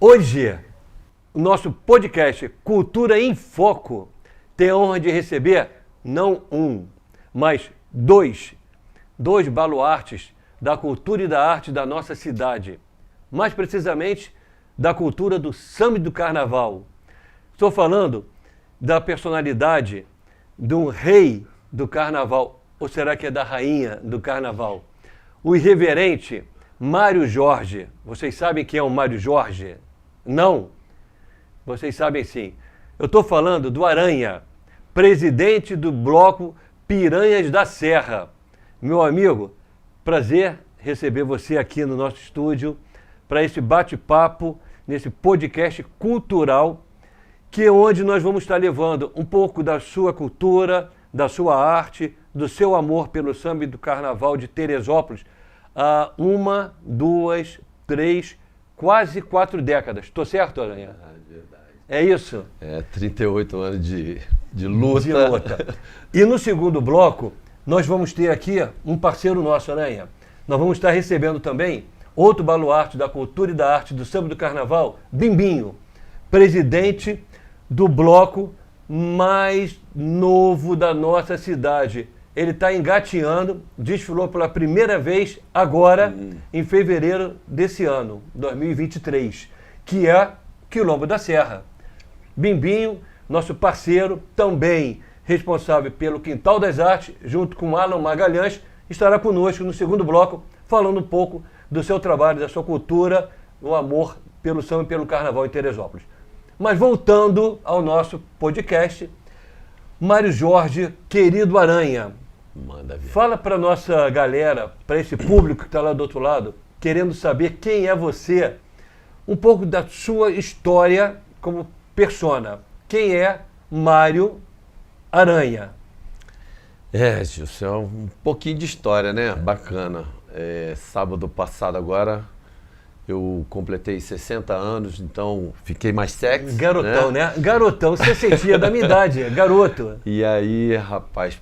Hoje, o nosso podcast Cultura em Foco tem a honra de receber não um, mas dois baluartes da cultura e da arte da nossa cidade. Mais precisamente, da cultura do samba e do carnaval. Estou falando da personalidade de um rei do carnaval, ou será que é da rainha do carnaval? O irreverente Mário Jorge. Vocês sabem quem é o Mário Jorge? Não? Vocês sabem sim. Eu estou falando do Aranha, presidente do bloco Piranhas da Serra. Meu amigo, prazer receber você aqui no nosso estúdio para esse bate-papo, nesse podcast cultural, que é onde nós vamos estar levando um pouco da sua cultura, da sua arte, do seu amor pelo samba e do carnaval de Teresópolis há 1, 2, 3, quase 4 décadas. Estou certo, Aranha? É verdade. É isso? 38 anos de luta. De luta. E no segundo bloco, nós vamos ter aqui um parceiro nosso, Aranha. Nós vamos estar recebendo também outro baluarte da cultura e da arte do samba e do carnaval, Bimbinho, presidente do bloco mais novo da nossa cidade. Ele está engateando, desfilou pela primeira vez agora, em fevereiro desse ano, 2023, que é Quilombo da Serra. Bimbinho, nosso parceiro, também responsável pelo Quintal das Artes, junto com Alan Magalhães, estará conosco no segundo bloco, falando um pouco do seu trabalho, da sua cultura, o amor pelo samba e pelo carnaval em Teresópolis. Mas voltando ao nosso podcast, Mário Jorge, querido Aranha, manda ver. Fala para nossa galera, para esse público que está lá do outro lado, querendo saber quem é você, um pouco da sua história como persona. Quem é Mário Aranha? Gilson, é um pouquinho de história, né? Bacana. Sábado passado agora, eu completei 60 anos, então fiquei mais sexy. Garotão, né? Garotão, você sentia da minha idade, garoto. E aí, rapaz,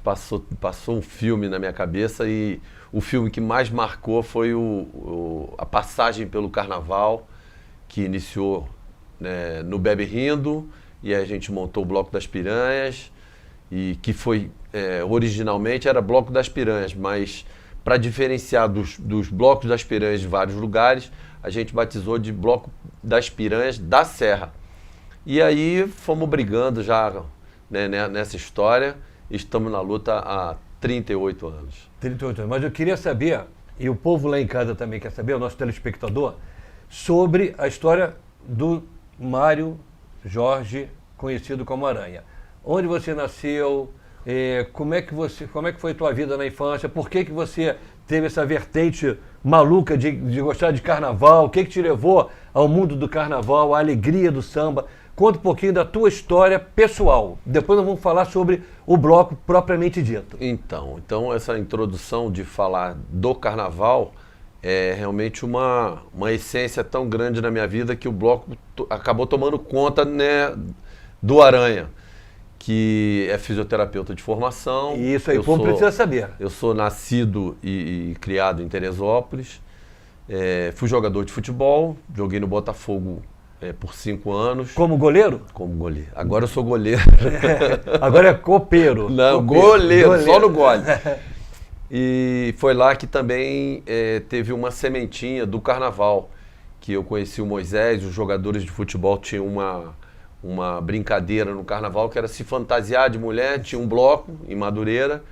passou um filme na minha cabeça e o filme que mais marcou foi a passagem pelo carnaval, que iniciou, né, no Bebe Rindo, e aí a gente montou o Bloco das Piranhas, e que foi, originalmente era Bloco das Piranhas, mas para diferenciar dos Blocos das Piranhas de vários lugares, a gente batizou de Bloco das Piranhas da Serra. E aí fomos brigando já, né, nessa história. Estamos na luta há 38 anos. 38 anos. Mas eu queria saber, e o povo lá em casa também quer saber, o nosso telespectador, sobre a história do Mário Jorge, conhecido como Aranha. Onde você nasceu? Como é que foi a tua vida na infância? Por que você teve essa vertente maluca de gostar de carnaval? O que te levou ao mundo do carnaval, à alegria do samba? Conta um pouquinho da tua história pessoal. Depois nós vamos falar sobre o bloco propriamente dito. Então essa introdução de falar do carnaval é realmente uma essência tão grande na minha vida que o bloco acabou tomando conta, né, do Aranha, que é fisioterapeuta de formação. E isso aí, o povo precisa saber. Eu sou nascido e criado em Teresópolis. Fui jogador de futebol, joguei no Botafogo por 5 anos. Como goleiro? Como goleiro. Agora eu sou goleiro. Agora é copeiro. Não, goleiro, só no gole. E foi lá que também teve uma sementinha do carnaval, que eu conheci o Moisés. Os jogadores de futebol tinham uma brincadeira no carnaval que era se fantasiar de mulher. Tinha um bloco em Madureira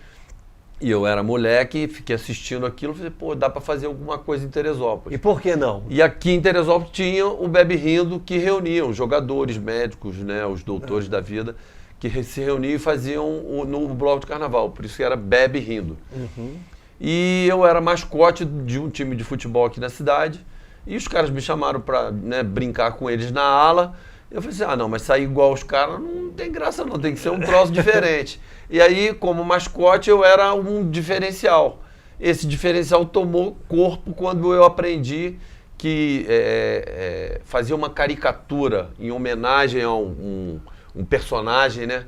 e eu era moleque, fiquei assistindo aquilo, falei, pô, dá para fazer alguma coisa em Teresópolis. E por que não? E aqui em Teresópolis tinha o Bebe Rindo, que reuniam os jogadores, médicos, né, os doutores da vida, que se reuniam e faziam no bloco de carnaval, por isso que era Bebe Rindo. Uhum. E eu era mascote de um time de futebol aqui na cidade, e os caras me chamaram para, né, brincar com eles na ala. Eu falei assim, não, mas sair igual os caras não tem graça não, tem que ser um troço diferente. E aí, como mascote, eu era um diferencial. Esse diferencial tomou corpo quando eu aprendi que fazia uma caricatura em homenagem a um personagem, né?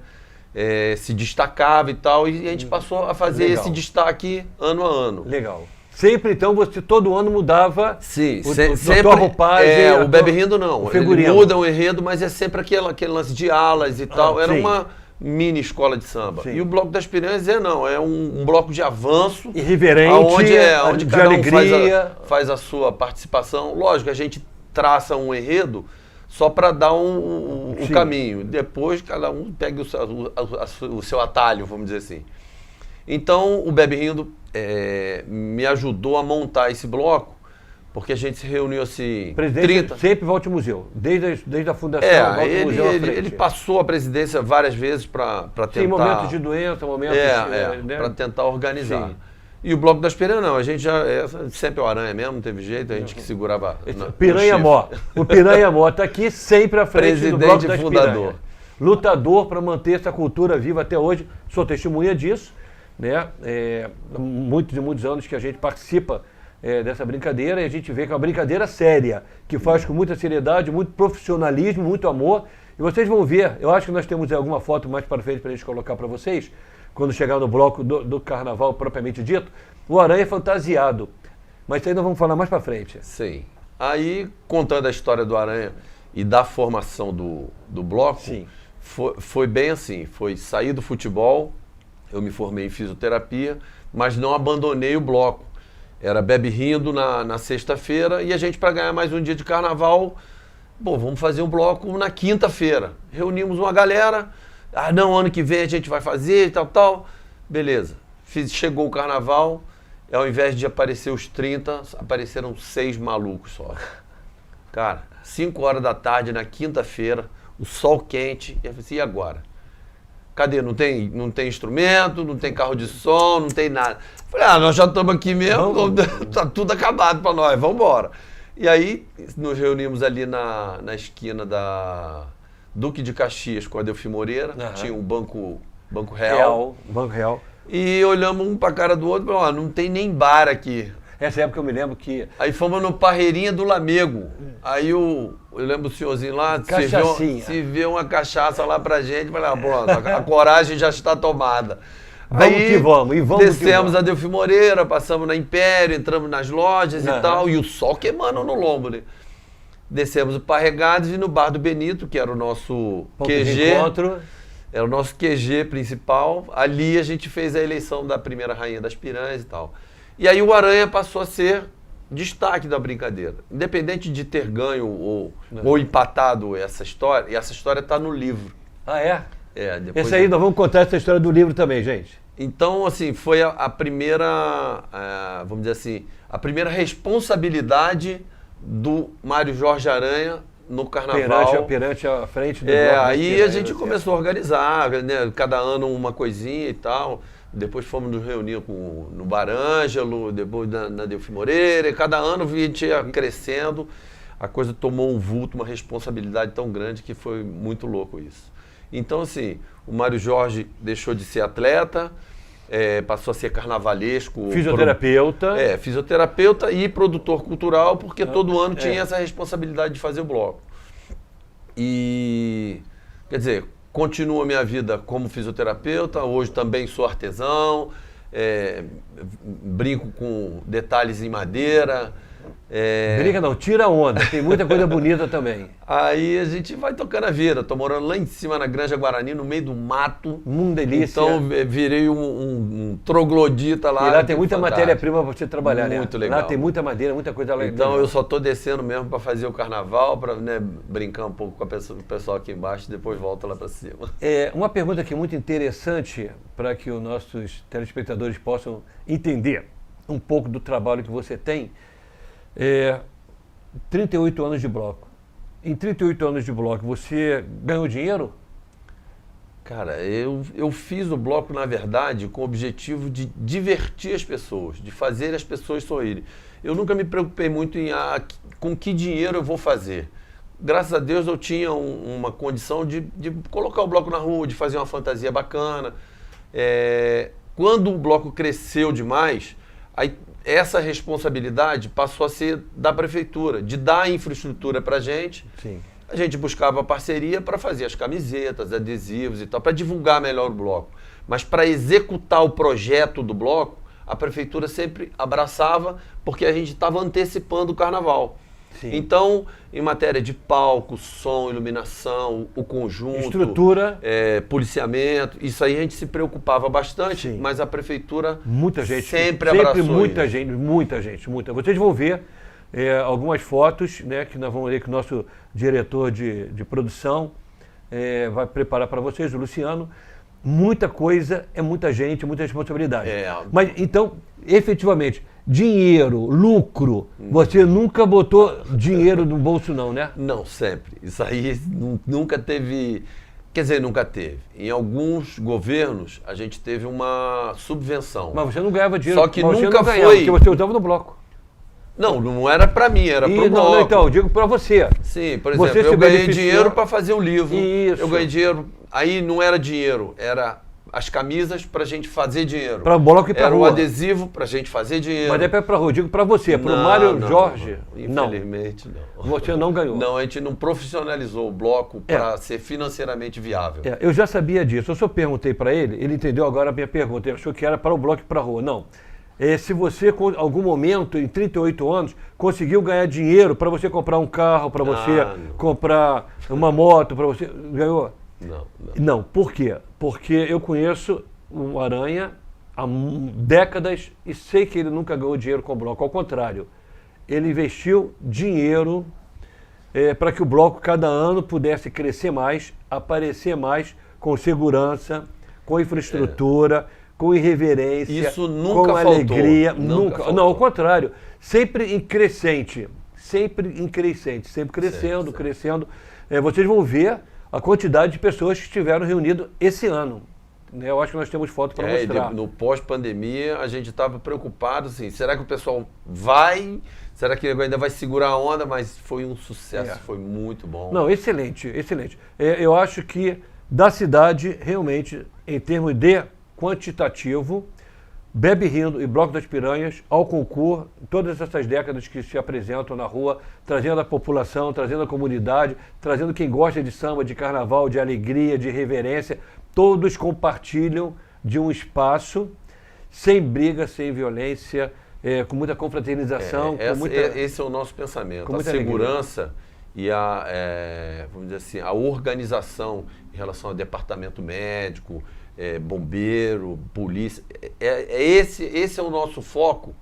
Se destacava e tal, e a gente passou a fazer esse destaque ano a ano. Legal. Sempre, então, você todo ano mudava Sim, a sempre. tua roupagem. O Bebe Rindo não. Ele figurino. muda o enredo, mas é sempre aquele lance de alas e tal. Era sim. uma mini escola de samba. Sim. E o Bloco das Piranhas é um bloco de avanço. Irreverente, onde de cada um alegria. faz a sua participação. Lógico, a gente traça um enredo só para dar um Sim. caminho. Depois cada um pega o seu atalho, vamos dizer assim. Então o Bebe Rindo me ajudou a montar esse bloco, porque a gente se reuniu assim... Presidente sempre volta ao museu, desde a fundação, volta ao museu à frente. Ele passou a presidência várias vezes para tentar... Sim, momentos de doença, momentos... né? para tentar organizar. Sim. E o Bloco das Piranhas não, a gente já... sempre o Aranha mesmo, não teve jeito, a gente que segurava... Piranha Mó. O Piranha Mó está aqui sempre à frente do Bloco das fundador. Piranhas. Lutador para manter essa cultura viva até hoje. Sou testemunha disso, né? Muitos anos que a gente participa dessa brincadeira e a gente vê que é uma brincadeira séria, que faz com muita seriedade, muito profissionalismo, muito amor. E vocês vão ver, eu acho que nós temos alguma foto mais para frente para a gente colocar para vocês, quando chegar no bloco do carnaval propriamente dito, o Aranha fantasiado. Mas isso aí nós vamos falar mais para frente. Sim. Aí, contando a história do Aranha e da formação do bloco, Sim. Foi bem assim, foi sair do futebol, eu me formei em fisioterapia, mas não abandonei o bloco. Era Bebe Rindo na sexta-feira e a gente, para ganhar mais um dia de carnaval, vamos fazer um bloco na quinta-feira. Reunimos uma galera, não, ano que vem a gente vai fazer e tal. Beleza. Chegou o carnaval, ao invés de aparecer os 30, apareceram 6 malucos só. Cara, 5 horas da tarde na quinta-feira, o sol quente, e eu falei assim, e agora? Cadê? Não tem instrumento, não tem carro de som, não tem nada. Falei, nós já estamos aqui mesmo, tá tudo acabado para nós, vamos embora. E aí nos reunimos ali na esquina da Duque de Caxias com a Adelfim Moreira, tinha um Banco Real. Banco Real. E olhamos um para a cara do outro e falamos, não tem nem bar aqui. Essa época eu me lembro que... Aí fomos no Parreirinha do Lamego. Aí eu lembro o senhorzinho lá, serviu uma cachaça lá pra gente. Falei, pronto, a coragem já está tomada. Aí descemos a Adelfim Moreira, passamos na Império, entramos nas lojas e tal, e o sol queimando no lombo, né? Descemos o Parregados e no Bar do Benito, que era o nosso QG. Era o nosso QG principal. Ali a gente fez a eleição da primeira rainha das Piranhas e tal. E aí o Aranha passou a ser destaque da brincadeira. Independente de ter ganho ou empatado essa história, e essa história está no livro. Ah, é? Depois Esse aí, nós vamos contar essa história do livro também, gente. Então, assim, foi a primeira, vamos dizer assim, a primeira responsabilidade do Mário Jorge Aranha no carnaval. Perante a frente do aí a gente começou a organizar, né, cada ano uma coisinha e tal. Depois fomos nos reunir no Bar Ângelo, depois na Adelfim Moreira, e cada ano a gente ia crescendo, a coisa tomou um vulto, uma responsabilidade tão grande que foi muito louco isso. Então, assim, o Mário Jorge deixou de ser atleta, passou a ser carnavalesco. Fisioterapeuta. Fisioterapeuta e produtor cultural, porque todo ano tinha essa responsabilidade de fazer o bloco. E, quer dizer, continuo a minha vida como fisioterapeuta, hoje também sou artesão, brinco com detalhes em madeira. Brinca não, tira onda, tem muita coisa bonita também. Aí a gente vai tocando a vida, tô morando lá em cima na Granja Guarani, no meio do mato. Delícia. Então virei um troglodita lá. E lá tem muita matéria-prima para você trabalhar, né? Muito legal. Lá tem muita madeira, muita coisa legal. Então eu só tô descendo mesmo para fazer o carnaval, para brincar um pouco com o pessoal aqui embaixo e depois volto lá para cima. Uma pergunta aqui muito interessante para que os nossos telespectadores possam entender um pouco do trabalho que você tem. 38 anos de bloco. Em 38 anos de bloco, você ganhou dinheiro? Cara, eu fiz o bloco, na verdade, com o objetivo de divertir as pessoas, de fazer as pessoas sorrirem. Eu nunca me preocupei muito em com que dinheiro eu vou fazer. Graças a Deus eu tinha uma condição de colocar o bloco na rua, de fazer uma fantasia bacana. Quando o bloco cresceu demais, aí essa responsabilidade passou a ser da prefeitura, de dar infraestrutura para a gente. Sim. A gente buscava parceria para fazer as camisetas, adesivos e tal, para divulgar melhor o bloco. Mas para executar o projeto do bloco, a prefeitura sempre abraçava, porque a gente estava antecipando o carnaval. Sim. Então, em matéria de palco, som, iluminação, o conjunto, estrutura, policiamento, isso aí a gente se preocupava bastante, sim, mas a prefeitura muita gente, sempre abraçou muita isso. gente, muita gente, muita. Vocês vão ver algumas fotos, né, que nós vamos ler que o nosso diretor de produção vai preparar para vocês, o Luciano. Muita coisa, muita gente, muita responsabilidade. Mas, então, efetivamente, dinheiro, lucro, você nunca botou dinheiro no bolso não, né? Não, sempre. Isso aí nunca teve... Quer dizer, nunca teve. Em alguns governos, a gente teve uma subvenção. Mas você não ganhava dinheiro. Só que mas nunca você não ganhava, foi... porque você usava no bloco. Não, não era para mim, era para o bloco. Não, então, eu digo para você. Sim, por exemplo, você eu ganhei dinheiro para fazer o livro. Isso. Eu ganhei dinheiro... Aí não era dinheiro, era as camisas pra gente fazer dinheiro. Para o bloco e para Era rua. o adesivo pra gente fazer dinheiro. Mas é para rua, digo para você, para o Mário Jorge. Não, infelizmente não. Você não ganhou. Não, a gente não profissionalizou o bloco para ser financeiramente viável. Eu já sabia disso. Eu só perguntei para ele entendeu agora a minha pergunta. Ele achou que era para o bloco e para a rua. Não. Se você, em algum momento, em 38 anos, conseguiu ganhar dinheiro para você comprar um carro, para você comprar uma moto, para você... Ganhou? Não. Por quê? Porque eu conheço o Aranha há décadas e sei que ele nunca ganhou dinheiro com o bloco. Ao contrário, ele investiu dinheiro para que o bloco cada ano pudesse crescer mais, aparecer mais com segurança, com infraestrutura, com irreverência, isso nunca com faltou. Alegria. Nunca faltou. Não, ao contrário, sempre em crescente, sempre crescendo, crescendo. Vocês vão ver a quantidade de pessoas que estiveram reunidas esse ano. Eu acho que nós temos foto para mostrar. No pós-pandemia, a gente estava preocupado, assim, será que o pessoal vai? Será que ainda vai segurar a onda? Mas foi um sucesso, foi muito bom. Não, excelente, excelente. Eu acho que da cidade, realmente, em termos de quantitativo, Bebe Rindo e Bloco das Piranhas, ao concurso, todas essas décadas que se apresentam na rua, trazendo a população, trazendo a comunidade, trazendo quem gosta de samba, de carnaval, de alegria, de reverência, todos compartilham de um espaço sem briga, sem violência, com muita confraternização. Esse é o nosso pensamento. A segurança e vamos dizer assim, a organização em relação ao departamento médico, bombeiro, polícia. Esse é o nosso foco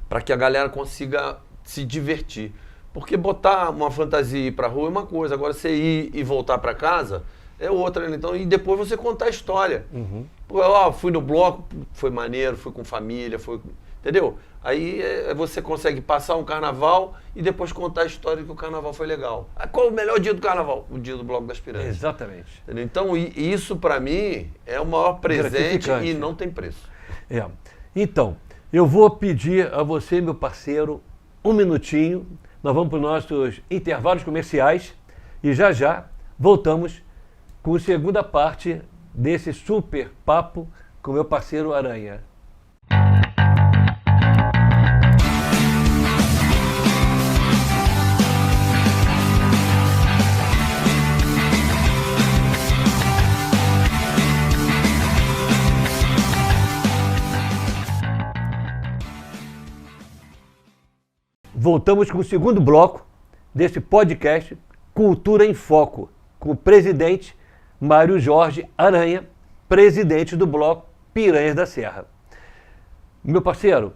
para que a galera consiga se divertir. Porque botar uma fantasia e ir para a rua é uma coisa, agora você ir e voltar para casa é outra. Então, e depois você contar a história. Fui no bloco, foi maneiro, fui com família, entendeu? Aí você consegue passar um carnaval e depois contar a história de que o carnaval foi legal. Qual o melhor dia do carnaval? O dia do Bloco das Piranhas. Exatamente. Entendeu? Então, isso para mim é o maior presente e não tem preço. Então, eu vou pedir a você, meu parceiro, um minutinho. Nós vamos para os nossos intervalos comerciais e já voltamos com a segunda parte desse super papo com o meu parceiro Aranha. Voltamos com o segundo bloco desse podcast Cultura em Foco, com o presidente Mário Jorge Aranha, presidente do bloco Piranhas da Serra. Meu parceiro,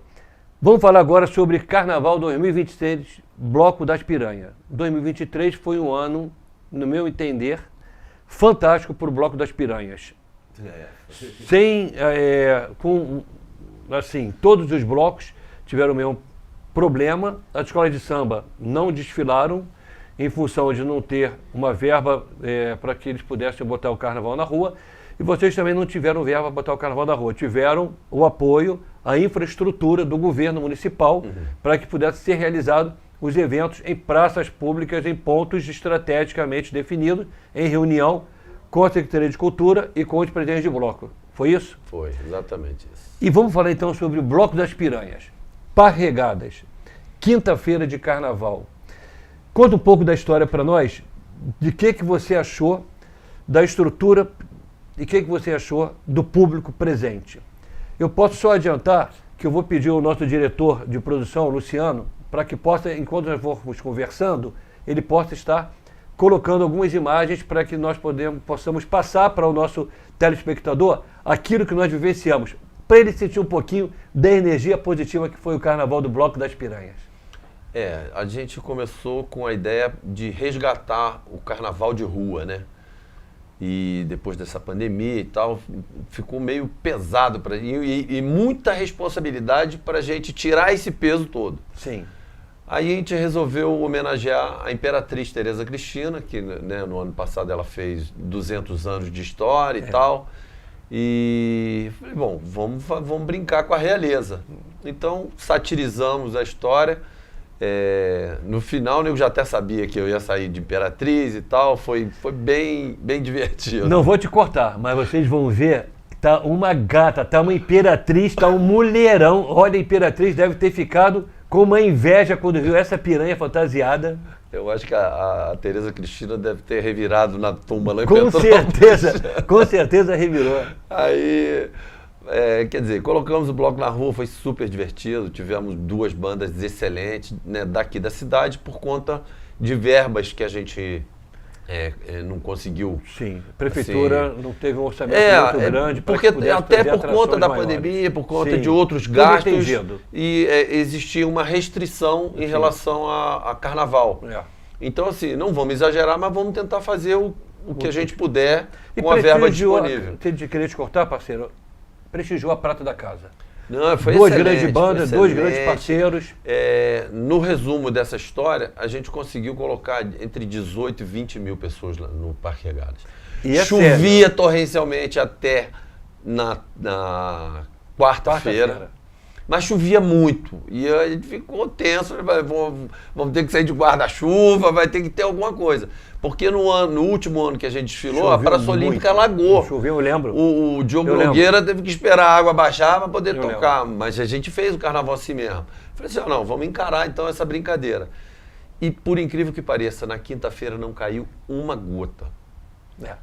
vamos falar agora sobre Carnaval 2023, Bloco das Piranhas. 2023 foi um ano, no meu entender, fantástico para o Bloco das Piranhas. Todos os blocos tiveram o mesmo problema. As escolas de samba não desfilaram em função de não ter uma verba para que eles pudessem botar o carnaval na rua. E vocês também não tiveram verba para botar o carnaval na rua. Tiveram o apoio, a infraestrutura do governo municipal para que pudesse ser realizado os eventos em praças públicas, em pontos estrategicamente definidos, em reunião com a Secretaria de Cultura e com os presidentes de bloco. Foi isso? Foi, exatamente isso. E vamos falar então sobre o Bloco das Piranhas. Parregadas, quinta-feira de carnaval. Conta um pouco da história para nós, de que você achou da estrutura e o que você achou do público presente. Eu posso só adiantar que eu vou pedir ao nosso diretor de produção, Luciano, para que possa, enquanto nós formos conversando, ele possa estar colocando algumas imagens para que nós possamos passar para o nosso telespectador aquilo que nós vivenciamos, para ele sentir um pouquinho da energia positiva que foi o Carnaval do Bloco das Piranhas. A gente começou com a ideia de resgatar o carnaval de rua, né? E depois dessa pandemia e tal, ficou meio pesado e muita responsabilidade para a gente tirar esse peso todo. Sim. Aí a gente resolveu homenagear a Imperatriz Teresa Cristina, que, né, no ano passado ela fez 200 anos de história e tal. E falei, bom, vamos brincar com a realeza. Então satirizamos a história. No final eu já até sabia que eu ia sair de Imperatriz e tal, foi bem divertido. Não vou te cortar, mas vocês vão ver, tá uma gata, tá uma imperatriz, tá um mulherão. Olha, a Imperatriz deve ter ficado com uma inveja quando viu essa piranha fantasiada. Eu acho que a Teresa Cristina deve ter revirado na tumba lá em Com certeza revirou. Aí... quer dizer, colocamos o bloco na rua, foi super divertido, tivemos 2 bandas excelentes, né, daqui da cidade por conta de verbas que a gente não conseguiu. Sim, a prefeitura assim, não teve um orçamento muito grande. Porque até por conta da pandemia, por conta de outros gastos, e existia uma restrição em relação a carnaval. Então assim, não vamos exagerar, mas vamos tentar fazer o que a gente puder com a verba disponível. Queria te cortar, parceiro? Prestigiou a prata da casa. Não, foi 2 grandes bandas, 2 grandes parceiros. No resumo dessa história, a gente conseguiu colocar entre 18 e 20 mil pessoas lá no Parque Regadas. Chovia torrencialmente até na quarta-feira. Mas chovia muito. E a gente ficou tenso. Vamos ter que sair de guarda-chuva, vai ter que ter alguma coisa. Porque no último ano que a gente desfilou, choveu, a Praça Olímpica alagou. Choveu, eu lembro. O Diogo Nogueira teve que esperar a água baixar para poder tocar. Mas a gente fez o carnaval assim mesmo. Falei assim, não, vamos encarar então essa brincadeira. E por incrível que pareça, na quinta-feira não caiu uma gota.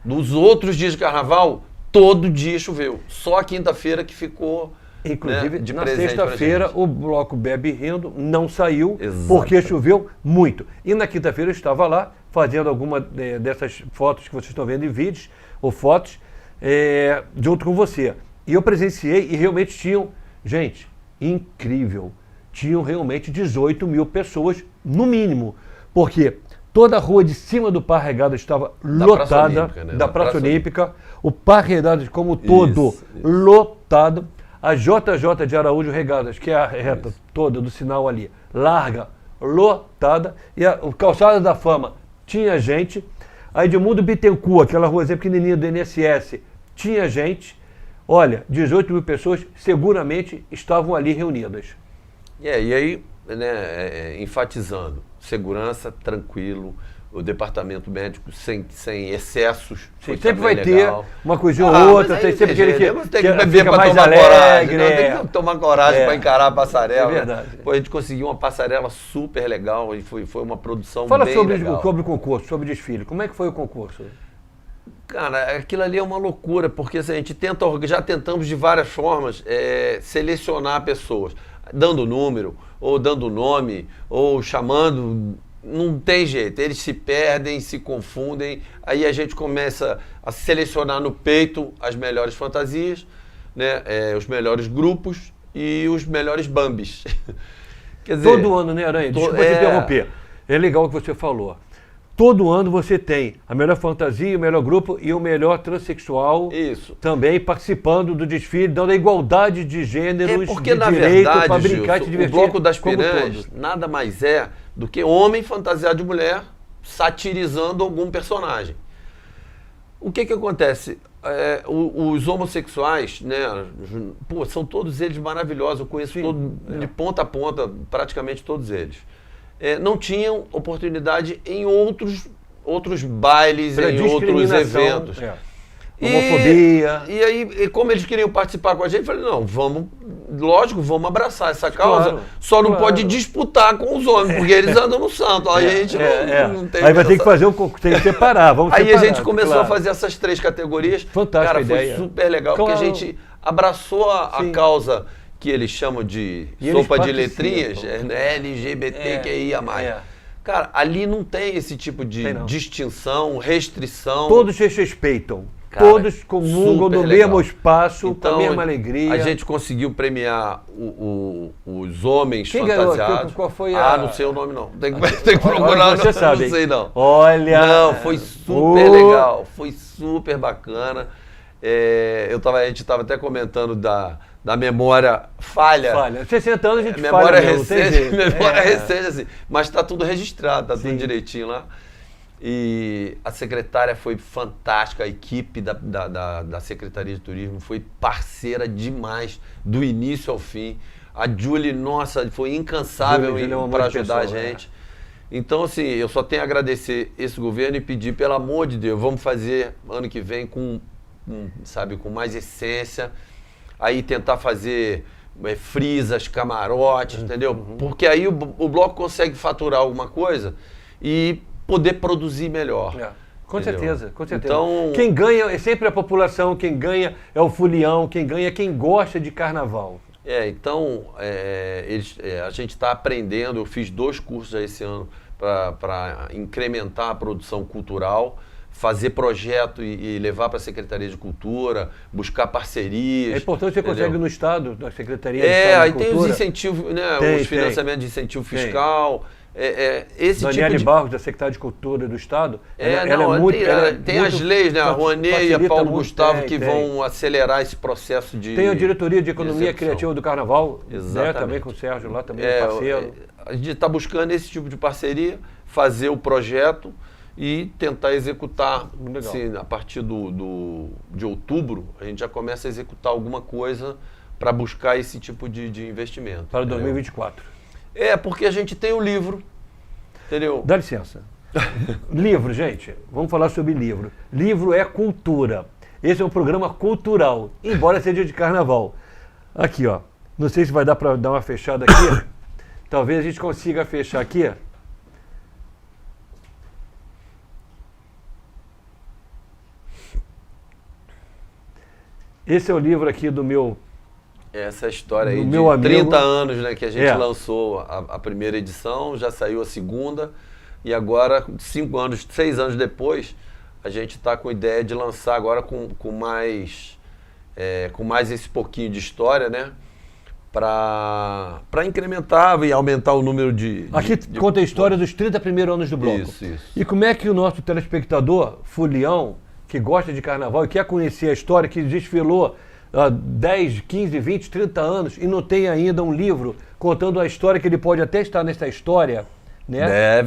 Nos outros dias de carnaval, todo dia choveu. Só a quinta-feira que ficou... Inclusive, na sexta-feira, o bloco Bebe Rindo não saiu porque choveu muito. E na quinta-feira eu estava lá fazendo alguma dessas fotos que vocês estão vendo em vídeos, ou fotos, junto com você. E eu presenciei e realmente tinham, gente, incrível, tinham realmente 18 mil pessoas, no mínimo. Porque toda a rua de cima do Parque Regadas estava lotada, da Praça Olímpica, o Parque Regadas como todo lotado. A JJ de Araújo Regadas, que é a reta toda do sinal ali, larga, lotada, e o Calçada da Fama tinha gente, a Edmundo Bittencourt, aquela ruazinha pequenininha do INSS, tinha gente. Olha, 18 mil pessoas seguramente estavam ali reunidas. E aí, né, enfatizando, segurança, tranquilo, o departamento médico sem excessos. Sim, sempre vai ter uma coisinha ou outra, tem sempre aquele que tem que beber para tomar coragem. Tem que tomar coragem para encarar a passarela. É verdade. Pô, a gente conseguiu uma passarela super legal e foi uma produção bem legal. Sobre o concurso, sobre o desfile. Como é que foi o concurso? Cara, aquilo ali é uma loucura, porque assim, a gente já tentamos de várias formas selecionar pessoas, dando número, ou dando nome, ou chamando... Não tem jeito, eles se perdem, se confundem, aí a gente começa a selecionar no peito as melhores fantasias, né, os melhores grupos e os melhores bambis. Quer dizer, todo ano, né, Aranha? Desculpa te interromper. É legal o que você falou. Todo ano você tem a melhor fantasia, o melhor grupo e o melhor transexual. Isso. Também participando do desfile, dando a igualdade de gêneros, porque, de na direito verdade, para brincar e se divertir. O Bloco das Piranhas nada mais é do que homem fantasiado de mulher satirizando algum personagem. O que acontece? Os homossexuais, né, pô, são todos eles maravilhosos, eu conheço de ponta a ponta, praticamente todos eles. Não tinham oportunidade em outros bailes, em outros eventos. Homofobia. E aí, como eles queriam participar com a gente, eu falei, não, vamos abraçar essa causa, só não pode disputar com os homens, porque eles andam no santo, aí a gente não tem... Aí vai ter que fazer tem que separar, vamos aí separar. Aí a gente começou a fazer essas 3 categorias. Fantástica cara, ideia. Foi super legal, porque a gente abraçou a Sim. causa que eles chamam de E eles sopa de participam. letrinhas, LGBTQIA+. Cara, ali não tem esse tipo de Tem não. distinção, restrição. Todos se respeitam. Cara, Todos comungam super no legal. mesmo espaço, Então, com a mesma alegria. A gente conseguiu premiar os homens Quem ganhou? fantasiados. Qual foi a... Ah, não sei o nome não. Tem que procurar, Você sabe, não hein? sei não. Olha... Não, foi super legal, foi super bacana. A gente estava até comentando da memória falha. Falha. 60 anos a gente Memória falha mesmo, não tem recente, jeito. memória recente, assim. Mas está tudo registrado, está Sim. tudo direitinho lá. E a secretária foi fantástica, a equipe da Secretaria de Turismo foi parceira demais, do início ao fim. A Julie, nossa, foi incansável Julie é uma para boa ajudar pessoa, a gente. Então, assim, eu só tenho a agradecer esse governo e pedir, pelo amor de Deus, vamos fazer ano que vem com mais essência, aí tentar fazer frisas, camarotes, entendeu? Porque aí o bloco consegue faturar alguma coisa e poder produzir melhor. Com entendeu? certeza, com certeza. Então, Quem ganha é sempre a população, quem ganha é o folião, quem ganha é quem gosta de carnaval. a gente está aprendendo, eu fiz 2 cursos aí esse ano para incrementar a produção cultural, fazer projeto e levar para a Secretaria de Cultura, buscar parcerias. É importante você entendeu? consegue no Estado, na Secretaria de Estado Aí de tem Cultura. os incentivos, né? Tem, os financiamentos de incentivo Tem. fiscal. Esse Daniele tipo de... Barros, da Secretaria de Cultura do Estado, tem as leis, né? A Rouanet e a Paulo Gustavo que tem. vão acelerar esse processo de... Tem a Diretoria de Economia execução. Criativa do Carnaval, né? Exatamente. Também com o Sérgio lá, também é parceiro. A gente está buscando esse tipo de parceria, fazer o projeto e tentar executar. Legal. Assim, a partir de outubro, a gente já começa a executar alguma coisa para buscar esse tipo de investimento. Para entendeu? 2024. Porque a gente tem o livro, entendeu? Dá licença. Livro, gente, vamos falar sobre livro. Livro é cultura. Esse é um programa cultural, embora seja de carnaval. Aqui, ó. Não sei se vai dar para dar uma fechada aqui. Talvez a gente consiga fechar aqui. Esse é o livro aqui do meu... Essa história aí do de meu amigo. 30 anos, né, que a gente É. lançou a primeira edição, já saiu a segunda, e agora, 6 anos depois, a gente está com a ideia de lançar agora com mais esse pouquinho de história, né, para incrementar e aumentar o número de... Aqui conta a história dos 30 primeiros anos do bloco. Isso. E como é que o nosso telespectador, folião, que gosta de carnaval e quer conhecer a história, que desfilou há 10, 15, 20, 30 anos e não tem ainda um livro contando a história, que ele pode até estar nessa história, né?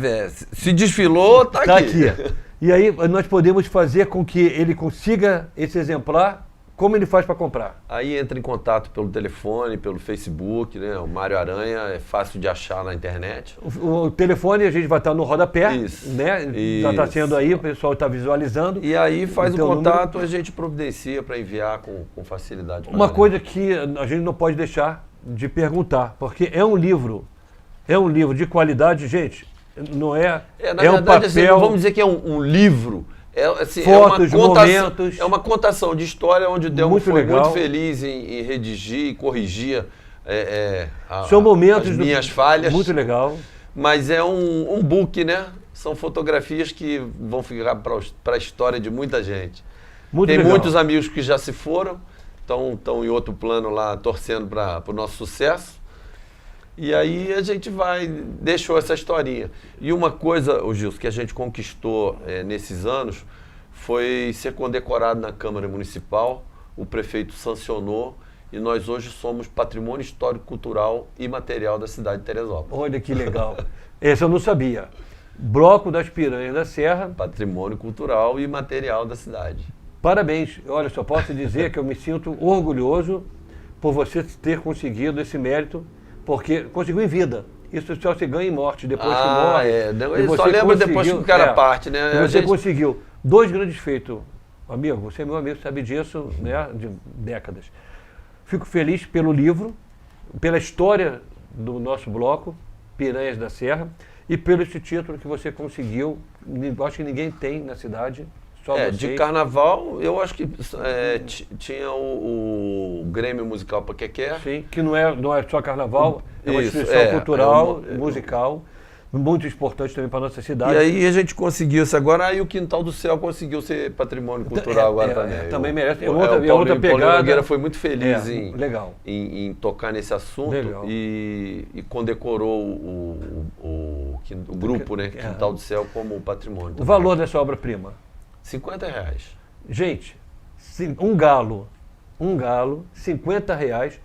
Se desfilou, tá aqui. E aí nós podemos fazer com que ele consiga esse exemplar. Como ele faz para comprar? Aí entra em contato pelo telefone, pelo Facebook, né? O Mário Aranha é fácil de achar na internet. O telefone a gente vai estar no rodapé, Isso, né? Já está sendo aí, o pessoal está visualizando. E aí faz Então, o contato, a gente providencia para enviar com facilidade. pra Uma galera. coisa que a gente não pode deixar de perguntar, porque é um livro de qualidade, gente, não é, Na um verdade, papel... assim, não vamos dizer que é um livro. Fotos, momentos. É uma contação de história onde o Delmo Muito foi legal. muito feliz em redigir e corrigir São momentos as minhas falhas. Muito legal. Mas é um book, né? São fotografias que vão ficar para a história de muita gente. Tem legal. muitos amigos que já se foram, estão em outro plano lá, torcendo para o nosso sucesso. E aí a gente deixou essa historinha. E uma coisa, Gilson, que a gente conquistou nesses anos foi ser condecorado na Câmara Municipal. O prefeito sancionou e nós hoje somos patrimônio histórico, cultural e material da cidade de Teresópolis. Olha que legal. Esse eu não sabia. Bloco das Piranhas da Serra. Patrimônio cultural e material da cidade. Parabéns. Olha, só posso dizer que eu me sinto orgulhoso por você ter conseguido esse mérito, porque conseguiu em vida. Isso só se ganha em morte, depois que morre. Não, E ele só você lembra depois que o cara parte, né? E você conseguiu 2 grandes feitos. Amigo, você é meu amigo, sabe disso, né, de décadas. Fico feliz pelo livro, pela história do nosso bloco, Piranhas da Serra, e pelo esse título que você conseguiu. Acho que ninguém tem na cidade, Só vocês? De carnaval, eu acho que tinha o Grêmio Musical Paquequé. Sim, que não é só carnaval, é uma Isso, instituição cultural, musical, muito importante também para a nossa cidade. E aí a gente conseguiu isso agora, aí o Quintal do Céu conseguiu ser patrimônio cultural agora também. Também merece. O outra pegada. Paulo Nogueira foi muito feliz legal. em tocar nesse assunto e condecorou o grupo, né, Quintal do Céu, como patrimônio. O valor dessa obra-prima? R$50. Gente, um galo, R$50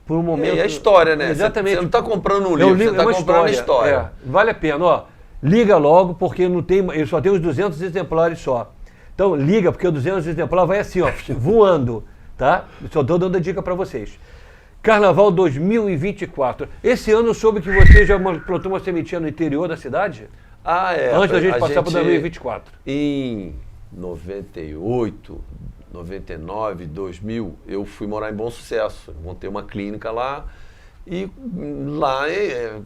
por um momento. E a história, né? Exatamente. Você não está comprando um livro, você está comprando a história. Vale a pena, ó. Liga logo, porque ele só tem uns 200 exemplares só. Então liga, porque o 200 exemplares vai assim, ó, voando, tá? Só estou dando a dica para vocês. Carnaval 2024. Esse ano eu soube que você já plantou uma sementinha no interior da cidade? Antes da gente passar para 2024. Em 98, 99, 2000, eu fui morar em Bom Sucesso. Montei uma clínica lá e lá,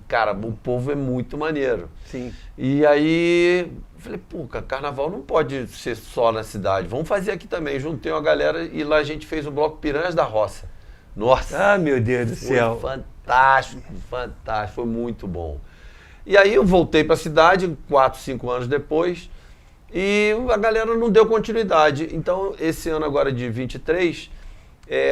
cara, o povo é muito maneiro. Sim. E aí, falei, carnaval não pode ser só na cidade, vamos fazer aqui também. Juntei uma galera e lá a gente fez o bloco Piranhas da Roça. Nossa! Ah, meu Deus do céu! Fantástico, foi muito bom. E aí eu voltei para a cidade 4, 5 anos depois e a galera não deu continuidade. Então, esse ano agora de 23,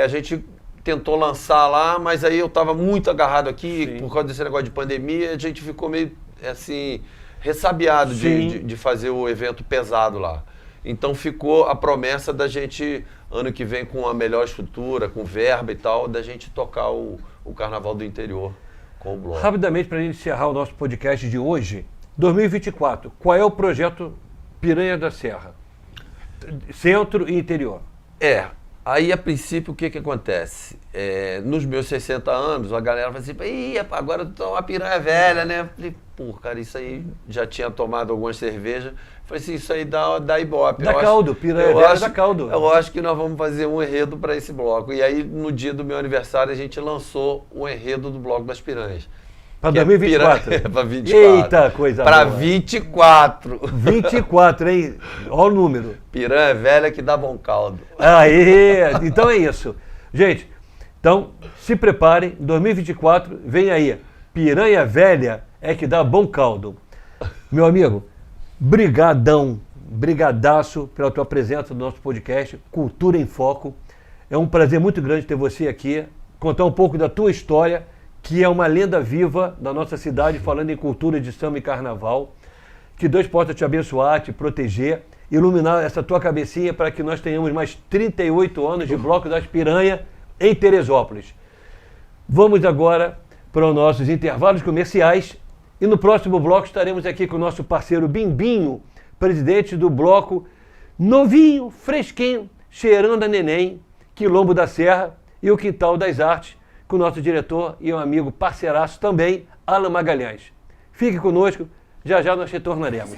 a gente tentou lançar lá, mas aí eu estava muito agarrado aqui. Sim. Por causa desse negócio de pandemia, a gente ficou meio assim, ressabiado de fazer o evento pesado lá. Então ficou a promessa da gente, ano que vem, com a melhor estrutura, com verba e tal, da gente tocar o Carnaval do Interior com o bloco. Rapidamente, para a gente encerrar o nosso podcast de hoje, 2024, qual é o projeto Piranhas da Serra? Centro e interior. Aí a princípio o que acontece? Nos meus 60 anos, a galera fala assim, agora tu tá uma piranha velha, né? Falei, cara, isso aí já tinha tomado algumas cervejas. Falei assim, isso aí dá ibope. Dá caldo, piranha velha dá caldo. Eu acho que nós vamos fazer um enredo para esse bloco. E aí, no dia do meu aniversário, a gente lançou o enredo do Bloco das Piranhas. Para 2024? Para 24. Eita, coisa boa. Para 24. 24, hein? Olha o número. Piranha velha que dá bom caldo. Aê! Então é isso. Gente, então se preparem, 2024 vem aí. Piranha velha é que dá bom caldo. Meu amigo, brigadaço pela tua presença no nosso podcast Cultura em Foco. É um prazer muito grande ter você aqui, contar um pouco da tua história, que é uma lenda viva da nossa cidade, falando em cultura de samba e carnaval. Que Deus possa te abençoar, te proteger, iluminar essa tua cabecinha para que nós tenhamos mais 38 anos de Bloco das Piranhas em Teresópolis. Vamos agora para os nossos intervalos comerciais e no próximo bloco estaremos aqui com o nosso parceiro Bimbinho, presidente do bloco novinho, fresquinho, cheirando a neném, Quilombo da Serra e o Quintal das Artes, com o nosso diretor e um amigo parceiraço também, Alan Magalhães. Fique conosco, já já nós retornaremos.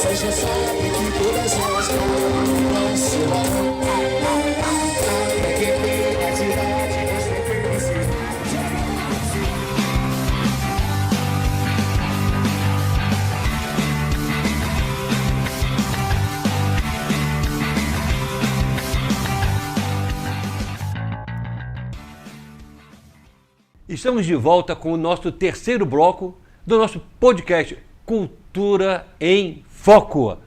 Você já sabe que todas elas vão se lá. Pra quem tem a cidade, nós tem felicidade. Estamos de volta com o nosso terceiro bloco do nosso podcast Cultura em Foco.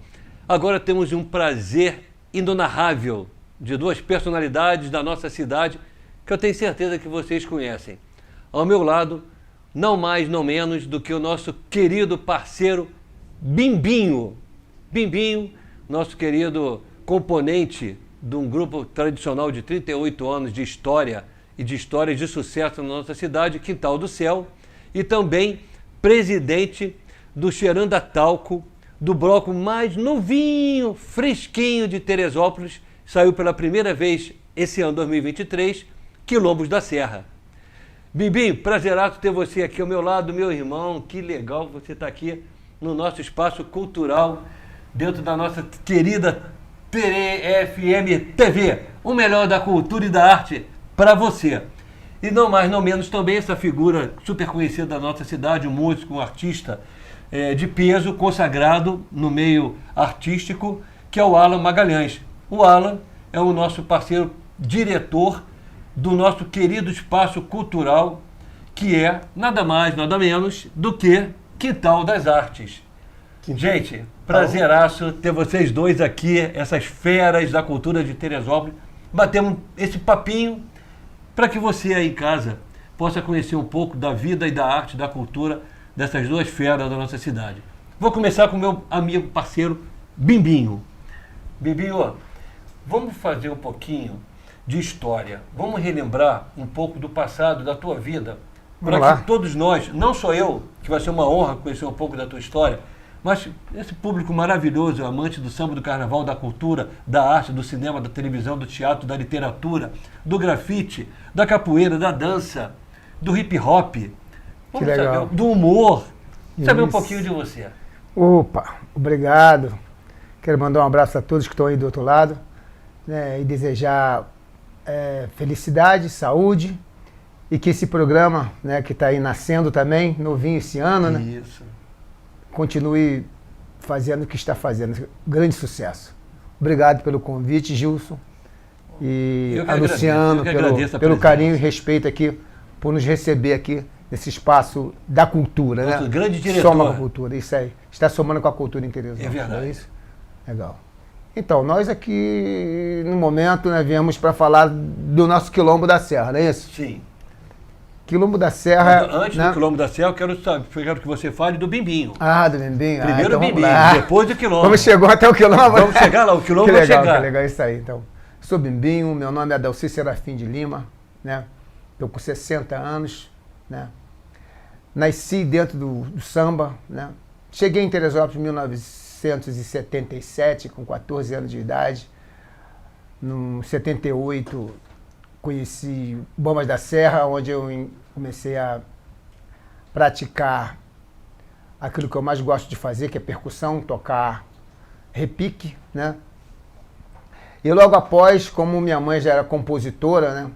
Agora temos um prazer inenarrável de duas personalidades da nossa cidade que eu tenho certeza que vocês conhecem. Ao meu lado, não mais, não menos do que o nosso querido parceiro Bimbinho. Bimbinho, nosso querido componente de um grupo tradicional de 38 anos de história e de histórias de sucesso na nossa cidade, Quintal do Céu, e também presidente do Cheirando a Talco, do bloco mais novinho, fresquinho de Teresópolis, saiu pela primeira vez esse ano 2023, Quilombos da Serra. Bimbinho, prazerato ter você aqui ao meu lado, meu irmão, que legal você estar aqui no nosso espaço cultural, dentro da nossa querida TFM TV, o melhor da cultura e da arte para você. E não mais, não menos também essa figura super conhecida da nossa cidade, um músico, um artista de peso, consagrado no meio artístico, que é o Alan Magalhães. O Alan é o nosso parceiro diretor do nosso querido espaço cultural, que é nada mais, nada menos do que Quintal das Artes. Gente, prazeraço ter vocês dois aqui, essas feras da cultura de Teresópolis. Batemos esse papinho para que você aí em casa possa conhecer um pouco da vida e da arte, da cultura dessas duas feras da nossa cidade. Vou começar com o meu amigo, parceiro, Bimbinho. Bimbinho, vamos fazer um pouquinho de história. Vamos relembrar um pouco do passado, da tua vida, para que todos nós, não só eu, que vai ser uma honra conhecer um pouco da tua história, mas esse público maravilhoso, amante do samba, do carnaval, da cultura, da arte, do cinema, da televisão, do teatro, da literatura, do grafite, da capoeira, da dança, do hip hop, vamos saber, do humor, saber um pouquinho de você. Opa, obrigado. Quero mandar um abraço a todos que estão aí do outro lado, né, e desejar felicidade, saúde, e que esse programa, né, que está aí nascendo também, novinho esse ano, né, Isso. continue fazendo o que está fazendo. Grande sucesso. Obrigado pelo convite, Gilson. E a Luciano, pelo carinho e respeito aqui, por nos receber aqui nesse espaço da cultura. Nosso né? grande diretor. Soma com a cultura, isso aí. Está somando com a cultura em Teresópolis. É verdade. É isso? Legal. Então, nós aqui, no momento, né, viemos para falar do nosso Quilombo da Serra, não é isso? Sim. Quilombo da Serra... Antes do Quilombo da Serra, eu quero que você fale do Bimbinho. Ah, do Bimbinho. Primeiro então o Bimbinho, depois do Quilombo. Vamos chegar até o Quilombo? Vamos chegar lá, o Quilombo vai chegar. Que legal isso aí. Então, sou Bimbinho, meu nome é Adalci Serafim de Lima, né? Estou com 60 anos, né? Nasci dentro do samba, né? Cheguei em Teresópolis em 1977, com 14 anos de idade. Em 78, conheci Bombas da Serra, onde eu comecei a praticar aquilo que eu mais gosto de fazer, que é percussão, tocar repique, né? E logo após, como minha mãe já era compositora, né?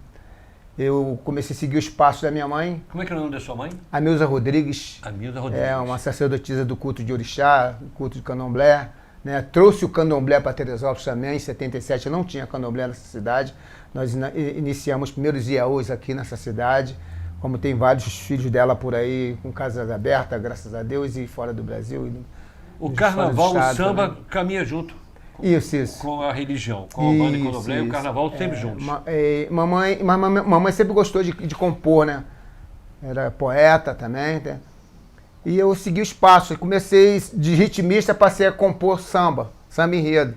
Eu comecei a seguir os passos da minha mãe. Como é que é o nome da sua mãe? Amilza Rodrigues. Amilza Rodrigues. É uma sacerdotisa do culto de Orixá, do culto de Candomblé. Né? Trouxe o Candomblé para Teresópolis também. Em 77 não tinha Candomblé nessa cidade. Nós iniciamos os primeiros IAOs aqui nessa cidade. Como tem vários filhos dela por aí, com casas abertas, graças a Deus, e fora do Brasil. O carnaval, o samba também caminha junto. Isso. Com a religião, com a banda e Candomblé e o carnaval sempre juntos. Mamãe sempre gostou de compor, né? Era poeta também, né? E eu segui os passos. Comecei de ritmista, passei a compor samba enredo,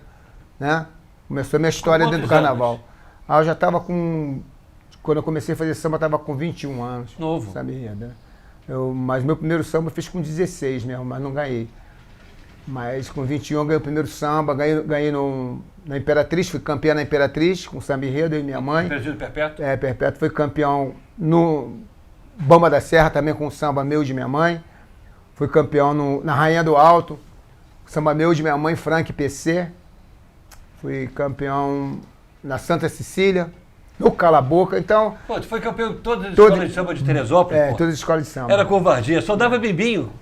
né? Começou a minha história dentro do carnaval. Eu já estava com... Quando eu comecei a fazer samba, eu estava com 21 anos. Novo. Samba enredo, né? Mas meu primeiro samba eu fiz com 16 mesmo, mas não ganhei. Mas com 21 eu ganhei o primeiro samba, ganhei na Imperatriz, fui campeão na Imperatriz, com samba enredo, eu e minha mãe. Imperatriz do Perpétuo? Perpétuo. Fui campeão no Bomba da Serra, também com samba meu de minha mãe. Fui campeão na Rainha do Alto, samba meu de minha mãe, Frank PC. Fui campeão na Santa Cecília, no Cala Boca, então... Pô, tu foi campeão de todas as escolas de samba de Teresópolis, pô. Todas as escolas de samba. Era covardia, só dava Bimbinho.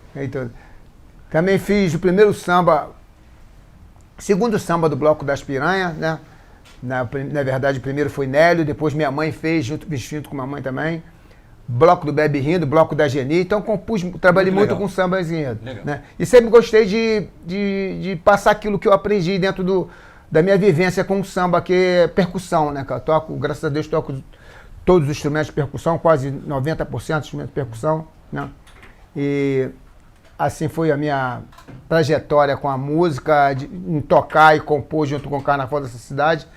Também fiz o primeiro samba, segundo samba do Bloco das Piranhas, né? Na verdade, o primeiro foi Nélio, depois minha mãe fez, junto com a mamãe também. Bloco do Bebe Rindo, Bloco da Geni. Então, trabalhei muito com samba enredo. Né? E sempre gostei de passar aquilo que eu aprendi dentro da minha vivência com o samba, que é percussão, né? Eu toco, graças a Deus, toco todos os instrumentos de percussão, quase 90% dos instrumentos de percussão, né? E assim foi a minha trajetória com a música, em tocar e compor junto com o Carnaval dessa cidade.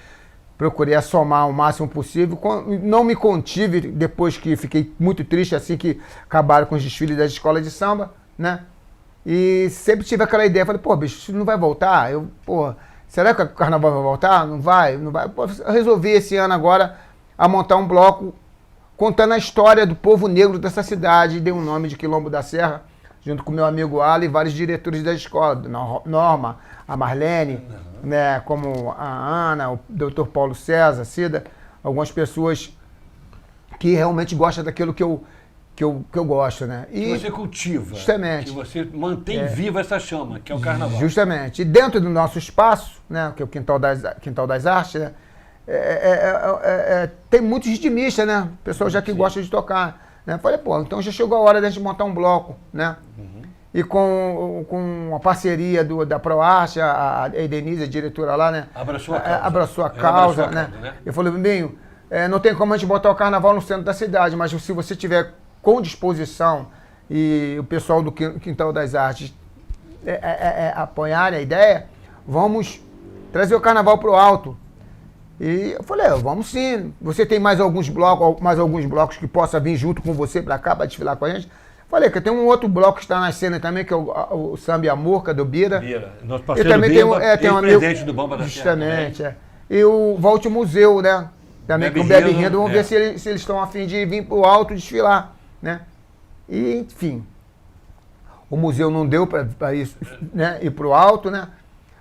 procurei assomar o máximo possível. Não me contive depois que fiquei muito triste assim que acabaram com os desfiles das escolas de samba, né? E sempre tive aquela ideia, falei, pô, bicho, isso não vai voltar? Será que o carnaval vai voltar? Não vai, não vai. Pô, eu resolvi esse ano agora a montar um bloco contando a história do povo negro dessa cidade, dei um nome de Quilombo da Serra, junto com meu amigo Ala e vários diretores da escola, Norma, a Marlene, né, como a Ana, o Dr. Paulo César, Cida, algumas pessoas que realmente gostam daquilo que eu gosto, né? E Que você cultiva. justamente. Que você mantém viva essa chama, que é o carnaval. Justamente. E dentro do nosso espaço, né, que é o Quintal das Artes, né, tem muitos ritmistas, né? Pessoal já que gosta de tocar. Né? Falei, pô, então já chegou a hora da gente montar um bloco, né? E com a parceria da ProArte, a Edenise, a diretora lá, né? Abraçou a causa. Abraçou a Ela causa, abraçou a né? causa, né? Eu falei, Bimbinho, não tem como a gente botar o carnaval no centro da cidade, mas se você tiver com disposição e o pessoal do Quintal das Artes apoiarem a ideia, vamos trazer o carnaval pro alto. E eu falei, vamos sim. Você tem mais alguns blocos que possa vir junto com você para cá, para desfilar com a gente? Falei que tem um outro bloco que está na cena também, que é o Samba e a Murca, do Bira. Nosso E parceiro também Bimba, tem um amigo, ex-presidente do Bomba da Serra. justamente, E o Volte Museu, né? Também Bebe com o Bebe Rindo, Rindo, vamos ver se eles estão a fim de vir pro alto desfilar, né? E, enfim, o museu não deu para isso, né? Ir pro alto, né?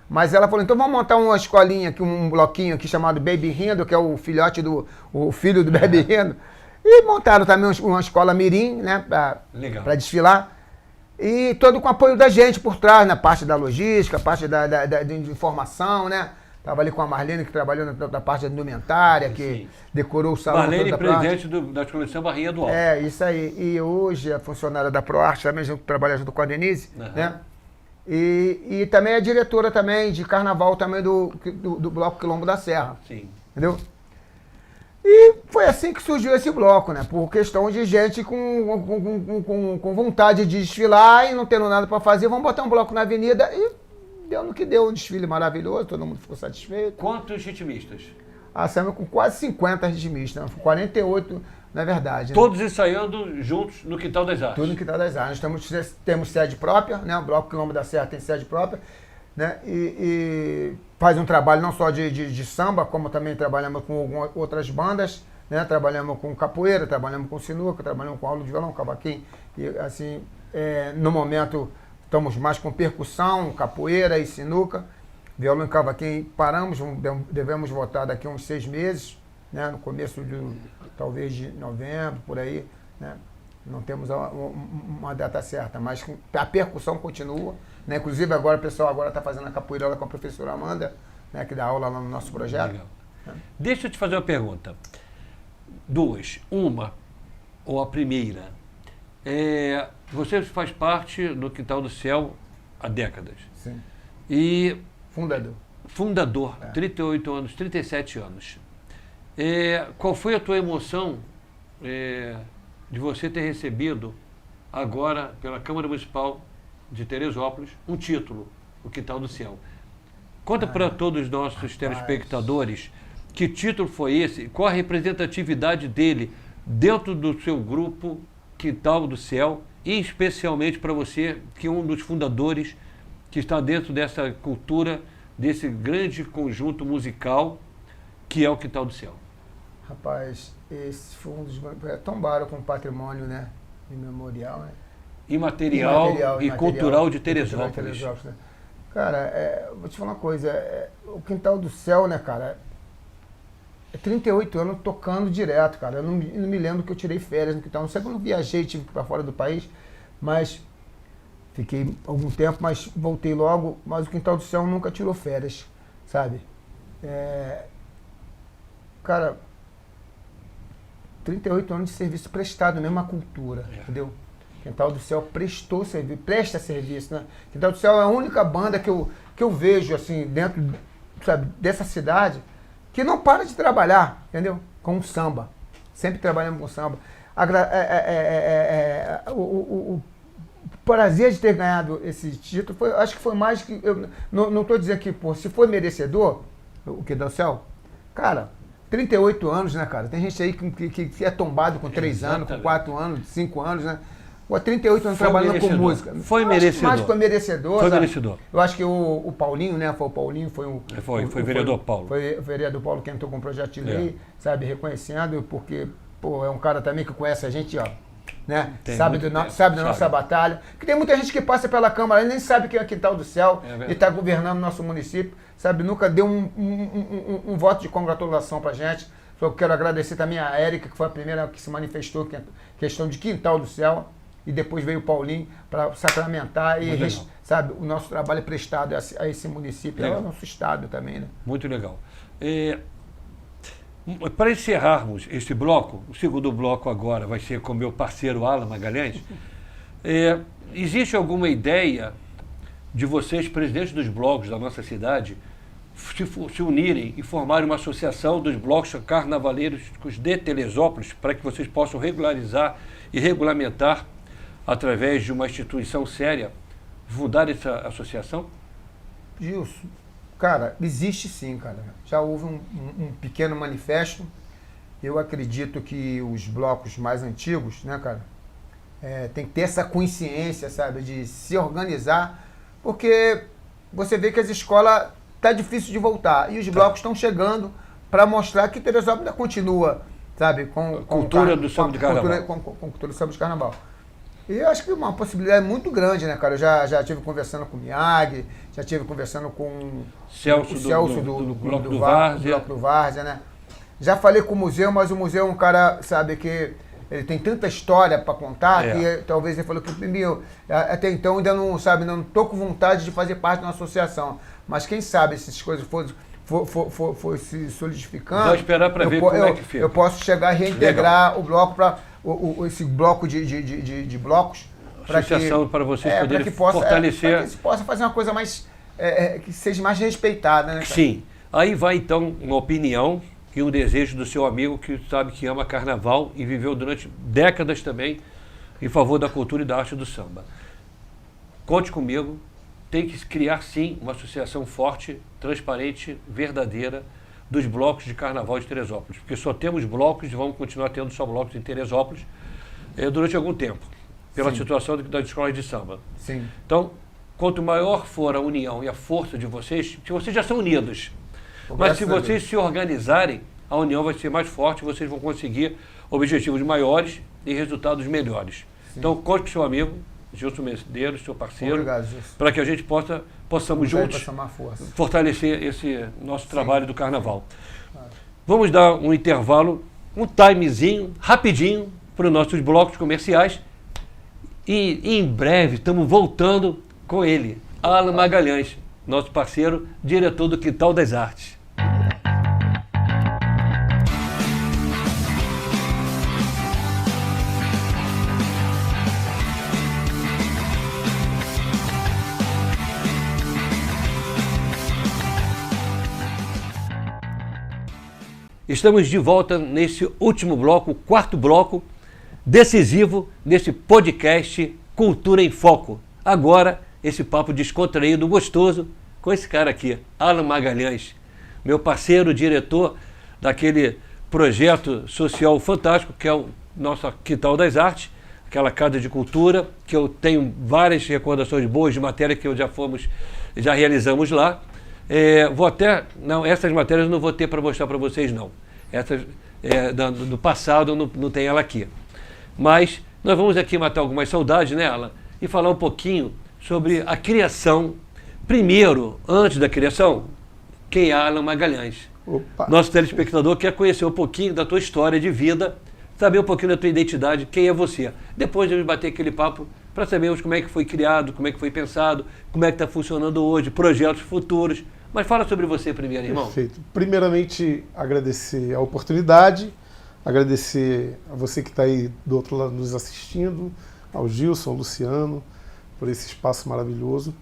Mas ela falou, então vamos montar uma escolinha aqui, um bloquinho aqui chamado Baby Rindo, que é o filho do Baby Rindo. E montaram também uma escola mirim, né, para desfilar. E todo com apoio da gente por trás, na parte da logística, parte de informação, né? Tava ali com a Marlene, que trabalhou na parte da indumentária, que decorou o salão. Marlene, todo da presidente da Escola de Samba Rainha do Alto. Isso aí. E hoje a funcionária da ProArte também, trabalha junto com a Denise, né? E também é diretora também de carnaval também do Bloco Quilombo da Serra. Sim. Entendeu? E foi assim que surgiu esse bloco, né? Por questão de gente com vontade de desfilar e não tendo nada para fazer, vamos botar um bloco na avenida e deu no que deu, um desfile maravilhoso, todo mundo ficou satisfeito. Quantos ritmistas? Saímos com quase 50 ritmistas, né? 48 na verdade. Né? Todos ensaiando juntos no Quintal das Artes. Tudo no Quintal das Artes. Nós temos sede própria, né? O Bloco Quilombo da Serra tem sede própria, né? E faz um trabalho não só de samba, como também trabalhamos com outras bandas, né? Trabalhamos com capoeira, trabalhamos com sinuca, trabalhamos com aula de violão, cavaquinho. E assim, no momento, estamos mais com percussão, capoeira e sinuca. Violão e cavaquinho paramos, devemos voltar daqui a uns 6 meses, né? No começo talvez de novembro, por aí, né? Não temos uma data certa, mas a percussão continua, né? Inclusive agora o pessoal está fazendo a capoeira com a professora Amanda, né? Que dá aula lá no nosso projeto. Legal. Deixa eu te fazer uma pergunta. 2. Uma, ou a primeira. Você faz parte do Quintal do Céu há décadas. Sim. E Fundador. 38 anos, 37 anos. Qual foi a tua emoção de você ter recebido agora pela Câmara Municipal de Teresópolis um título, o Quintal do Céu? Conta para todos os nossos telespectadores que título foi esse, qual a representatividade dele dentro do seu grupo Quintal do Céu e especialmente para você, que é um dos fundadores que está dentro dessa cultura, desse grande conjunto musical que é o Quintal do Céu. Rapaz, esse foi um dos... tombaram com patrimônio, né? Imemorial, né? Imaterial e cultural de Teresópolis. Né? Cara, vou te falar uma coisa, o Quintal do Céu, né, cara, 38 anos tocando direto, cara. Eu não me lembro que eu tirei férias no Quintal. Não sei quando eu viajei, tive que ir pra fora do país, mas fiquei algum tempo, mas voltei logo. Mas o Quintal do Céu nunca tirou férias, sabe? Cara, 38 anos de serviço prestado, mesma cultura, entendeu? Quintal do Céu presta serviço, né? Quintal do Céu é a única banda que eu vejo, assim, dentro, sabe, dessa cidade, que não para de trabalhar, entendeu? Com samba. Sempre trabalhamos com samba. O prazer de ter ganhado esse título, acho que foi mais que... Eu não estou dizendo que, se foi merecedor, o Quintal do Céu, Cara, 38 anos, né, cara? Tem gente aí que é tombado com 3 anos, com 4 anos, 5 anos, né? Pô, 38 anos Foi trabalhando com merecedor. música. Foi Eu acho merecedor. Mais que foi merecedor. Foi sabe? merecedor. Eu acho que o Paulinho, né? Foi o Paulinho, Foi o vereador Paulo. Foi o vereador Paulo que entrou com o projeto de lei, sabe? Reconhecendo, porque, pô, é um cara também que conhece a gente, ó. Né? Tem Sabe, muito tempo, sabe da sabe. nossa batalha. Porque tem muita gente que passa pela Câmara e nem sabe quem é Quintal do Céu verdade. e está governando o nosso município. Sabe, nunca deu um voto de congratulação pra gente. Só quero agradecer também a Érica, que foi a primeira que se manifestou, que é questão de Quintal do Céu. E depois veio o Paulinho para sacramentar e, Muito legal. sabe, o nosso trabalho é prestado a esse município, Legal. ao nosso estado também, né? Muito legal. Para encerrarmos este bloco, o segundo bloco agora vai ser com meu parceiro Alan Magalhães. Existe alguma ideia de vocês, presidentes dos blocos da nossa cidade, se unirem e formarem uma associação dos blocos carnavaleiros de Teresópolis para que vocês possam regularizar e regulamentar através de uma instituição séria, fundar essa associação? Gilson, cara, existe sim, cara. Já houve um pequeno manifesto. Eu acredito que os blocos mais antigos, né, cara, tem que ter essa consciência, sabe, de se organizar, porque você vê que as escolas tá difícil de voltar e os blocos estão chegando para mostrar que Teresópolis ainda continua, sabe, com cultura do samba de carnaval. Com cultura do samba de carnaval. E eu acho que uma possibilidade muito grande, né, cara? Eu já estive conversando com o Miyagi, já estive conversando com o Celso do Bloco do Várzea, né? Já falei com o museu, mas o museu é um cara, sabe, que ele tem tanta história para contar que talvez ele falou que, meu, até então ainda não, sabe, não tô com vontade de fazer parte de uma associação. Mas quem sabe se essas coisas for se solidificando... Vai esperar para ver como é que fica. Eu posso chegar a reintegrar o bloco para... esse bloco de blocos para vocês poderem fortalecer. para que se possa fazer uma coisa mais que seja mais respeitada, né, cara? Sim. Aí vai então uma opinião e um desejo do seu amigo que sabe que ama carnaval e viveu durante décadas também em favor da cultura e da arte do samba. Conte comigo, tem que criar sim uma associação forte, transparente, verdadeira dos blocos de carnaval de Teresópolis, porque só temos blocos e vamos continuar tendo só blocos em Teresópolis durante algum tempo, pela situação das escolas de samba. Sim. Então, quanto maior for a união e a força de vocês, se vocês já são unidos, mas se vocês se organizarem, a união vai ser mais forte, vocês vão conseguir objetivos maiores e resultados melhores. Sim. Então, conte com seu amigo, Gilson Medeiros, seu parceiro, para que a gente possamos juntos fortalecer esse nosso trabalho do carnaval. Vamos dar um intervalo, um timezinho, rapidinho, para os nossos blocos comerciais e em breve estamos voltando com ele, Alan Magalhães, nosso parceiro, diretor do Quintal das Artes. Estamos de volta nesse último bloco, o quarto bloco, decisivo nesse podcast Cultura em Foco. Agora, esse papo descontraído, gostoso, com esse cara aqui, Alan Magalhães, meu parceiro, diretor daquele projeto social fantástico, que é o nosso Quintal das Artes, aquela casa de cultura, que eu tenho várias recordações boas de matéria que já realizamos lá. Essas matérias eu não vou ter para mostrar para vocês, não. Essas do passado não tem ela aqui. Mas nós vamos aqui matar algumas saudades nela e falar um pouquinho sobre a criação. Primeiro, antes da criação, quem é Alan Magalhães? Opa. Nosso telespectador quer conhecer um pouquinho da tua história de vida, saber um pouquinho da tua identidade, quem é você. Depois de bater aquele papo para sabermos como é que foi criado, como é que foi pensado, como é que está funcionando hoje, projetos futuros. Mas fala sobre você primeiro, irmão. Perfeito. Primeiramente, agradecer a oportunidade, agradecer a você que está aí do outro lado nos assistindo, ao Gilson, ao Luciano, por esse espaço maravilhoso.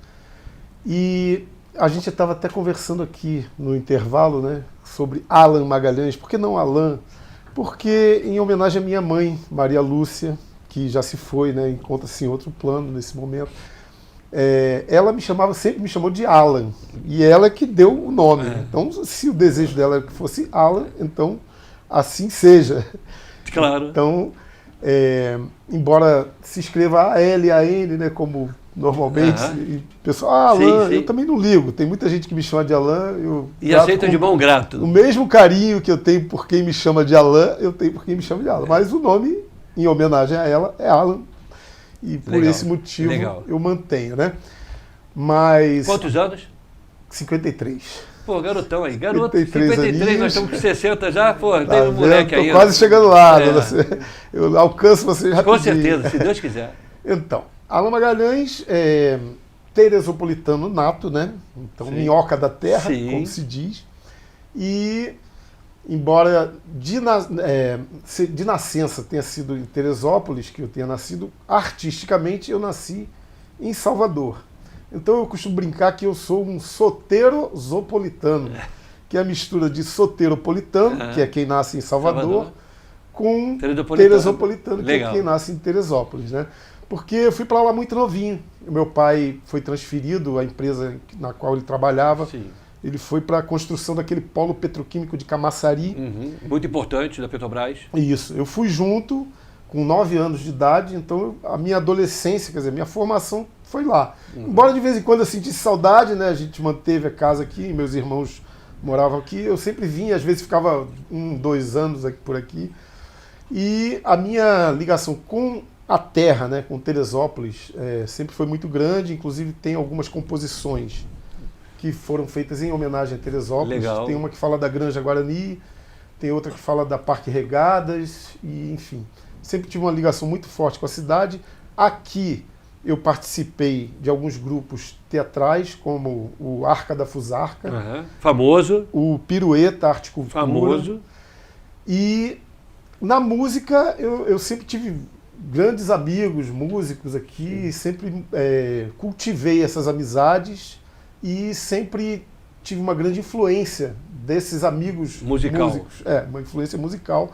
E a gente estava até conversando aqui no intervalo, né, sobre Alan Magalhães. Por que não Alan? Porque em homenagem à minha mãe, Maria Lúcia, que já se foi, né, encontra-se em outro plano nesse momento. ela sempre me chamou de Alan. E ela que deu o nome. Então, se o desejo dela era que fosse Alan, então assim seja. Claro. Então, embora se escreva A-L-A-N, né, como normalmente, e o pessoal, Alan, Sim. eu também não ligo. Tem muita gente que me chama de Alan. E aceita de bom grato. O mesmo carinho que eu tenho por quem me chama de Alan, eu tenho por quem me chama de Alan. Mas o nome, em homenagem a ela, é Alan. E por Legal, esse motivo legal. eu mantenho, Mas... Quantos anos? 53. Pô, garotão aí. Garoto, 53 53, nós estamos com 60 já, pô, tem um vendo? moleque Tô aí. quase chegando lá, É. Eu alcanço vocês rapidinho. Com certeza, se Deus quiser. Então, Alan Magalhães é teresopolitano nato, né? Então, Sim. minhoca da terra, Sim. como se diz. E, embora de nascença tenha sido em Teresópolis, que eu tenha nascido, artisticamente eu nasci em Salvador. Então eu costumo brincar que eu sou um soterozopolitano, que é a mistura de soteropolitano, que é quem nasce em Salvador, com teresopolitano, que Legal. é quem nasce em Teresópolis, né? Porque eu fui para lá muito novinho. Meu pai foi transferido, a empresa na qual ele trabalhava, Sim. ele foi para a construção daquele polo petroquímico de Camaçari. Uhum. Muito importante da Petrobras. Isso, eu fui junto com 9 anos de idade, então a minha adolescência, quer dizer, minha formação foi lá. Embora de vez em quando eu sentisse saudade, né? A gente manteve a casa aqui, meus irmãos moravam aqui, eu sempre vinha, às vezes ficava 1, 2 anos por aqui. E a minha ligação com a terra, né, com Teresópolis, sempre foi muito grande, inclusive tem algumas composições que foram feitas em homenagem a Teresópolis. Legal. Tem uma que fala da Granja Guarani, tem outra que fala da Parque Regadas, e enfim. Sempre tive uma ligação muito forte com a cidade. Aqui eu participei de alguns grupos teatrais, como o Arca da Fusarca, Uhum. Famoso. o Pirueta Arte Cultura. Famoso. E na música eu sempre tive grandes amigos, músicos aqui, sempre cultivei essas amizades e sempre tive uma grande influência desses amigos Musical. músicos. Uma influência musical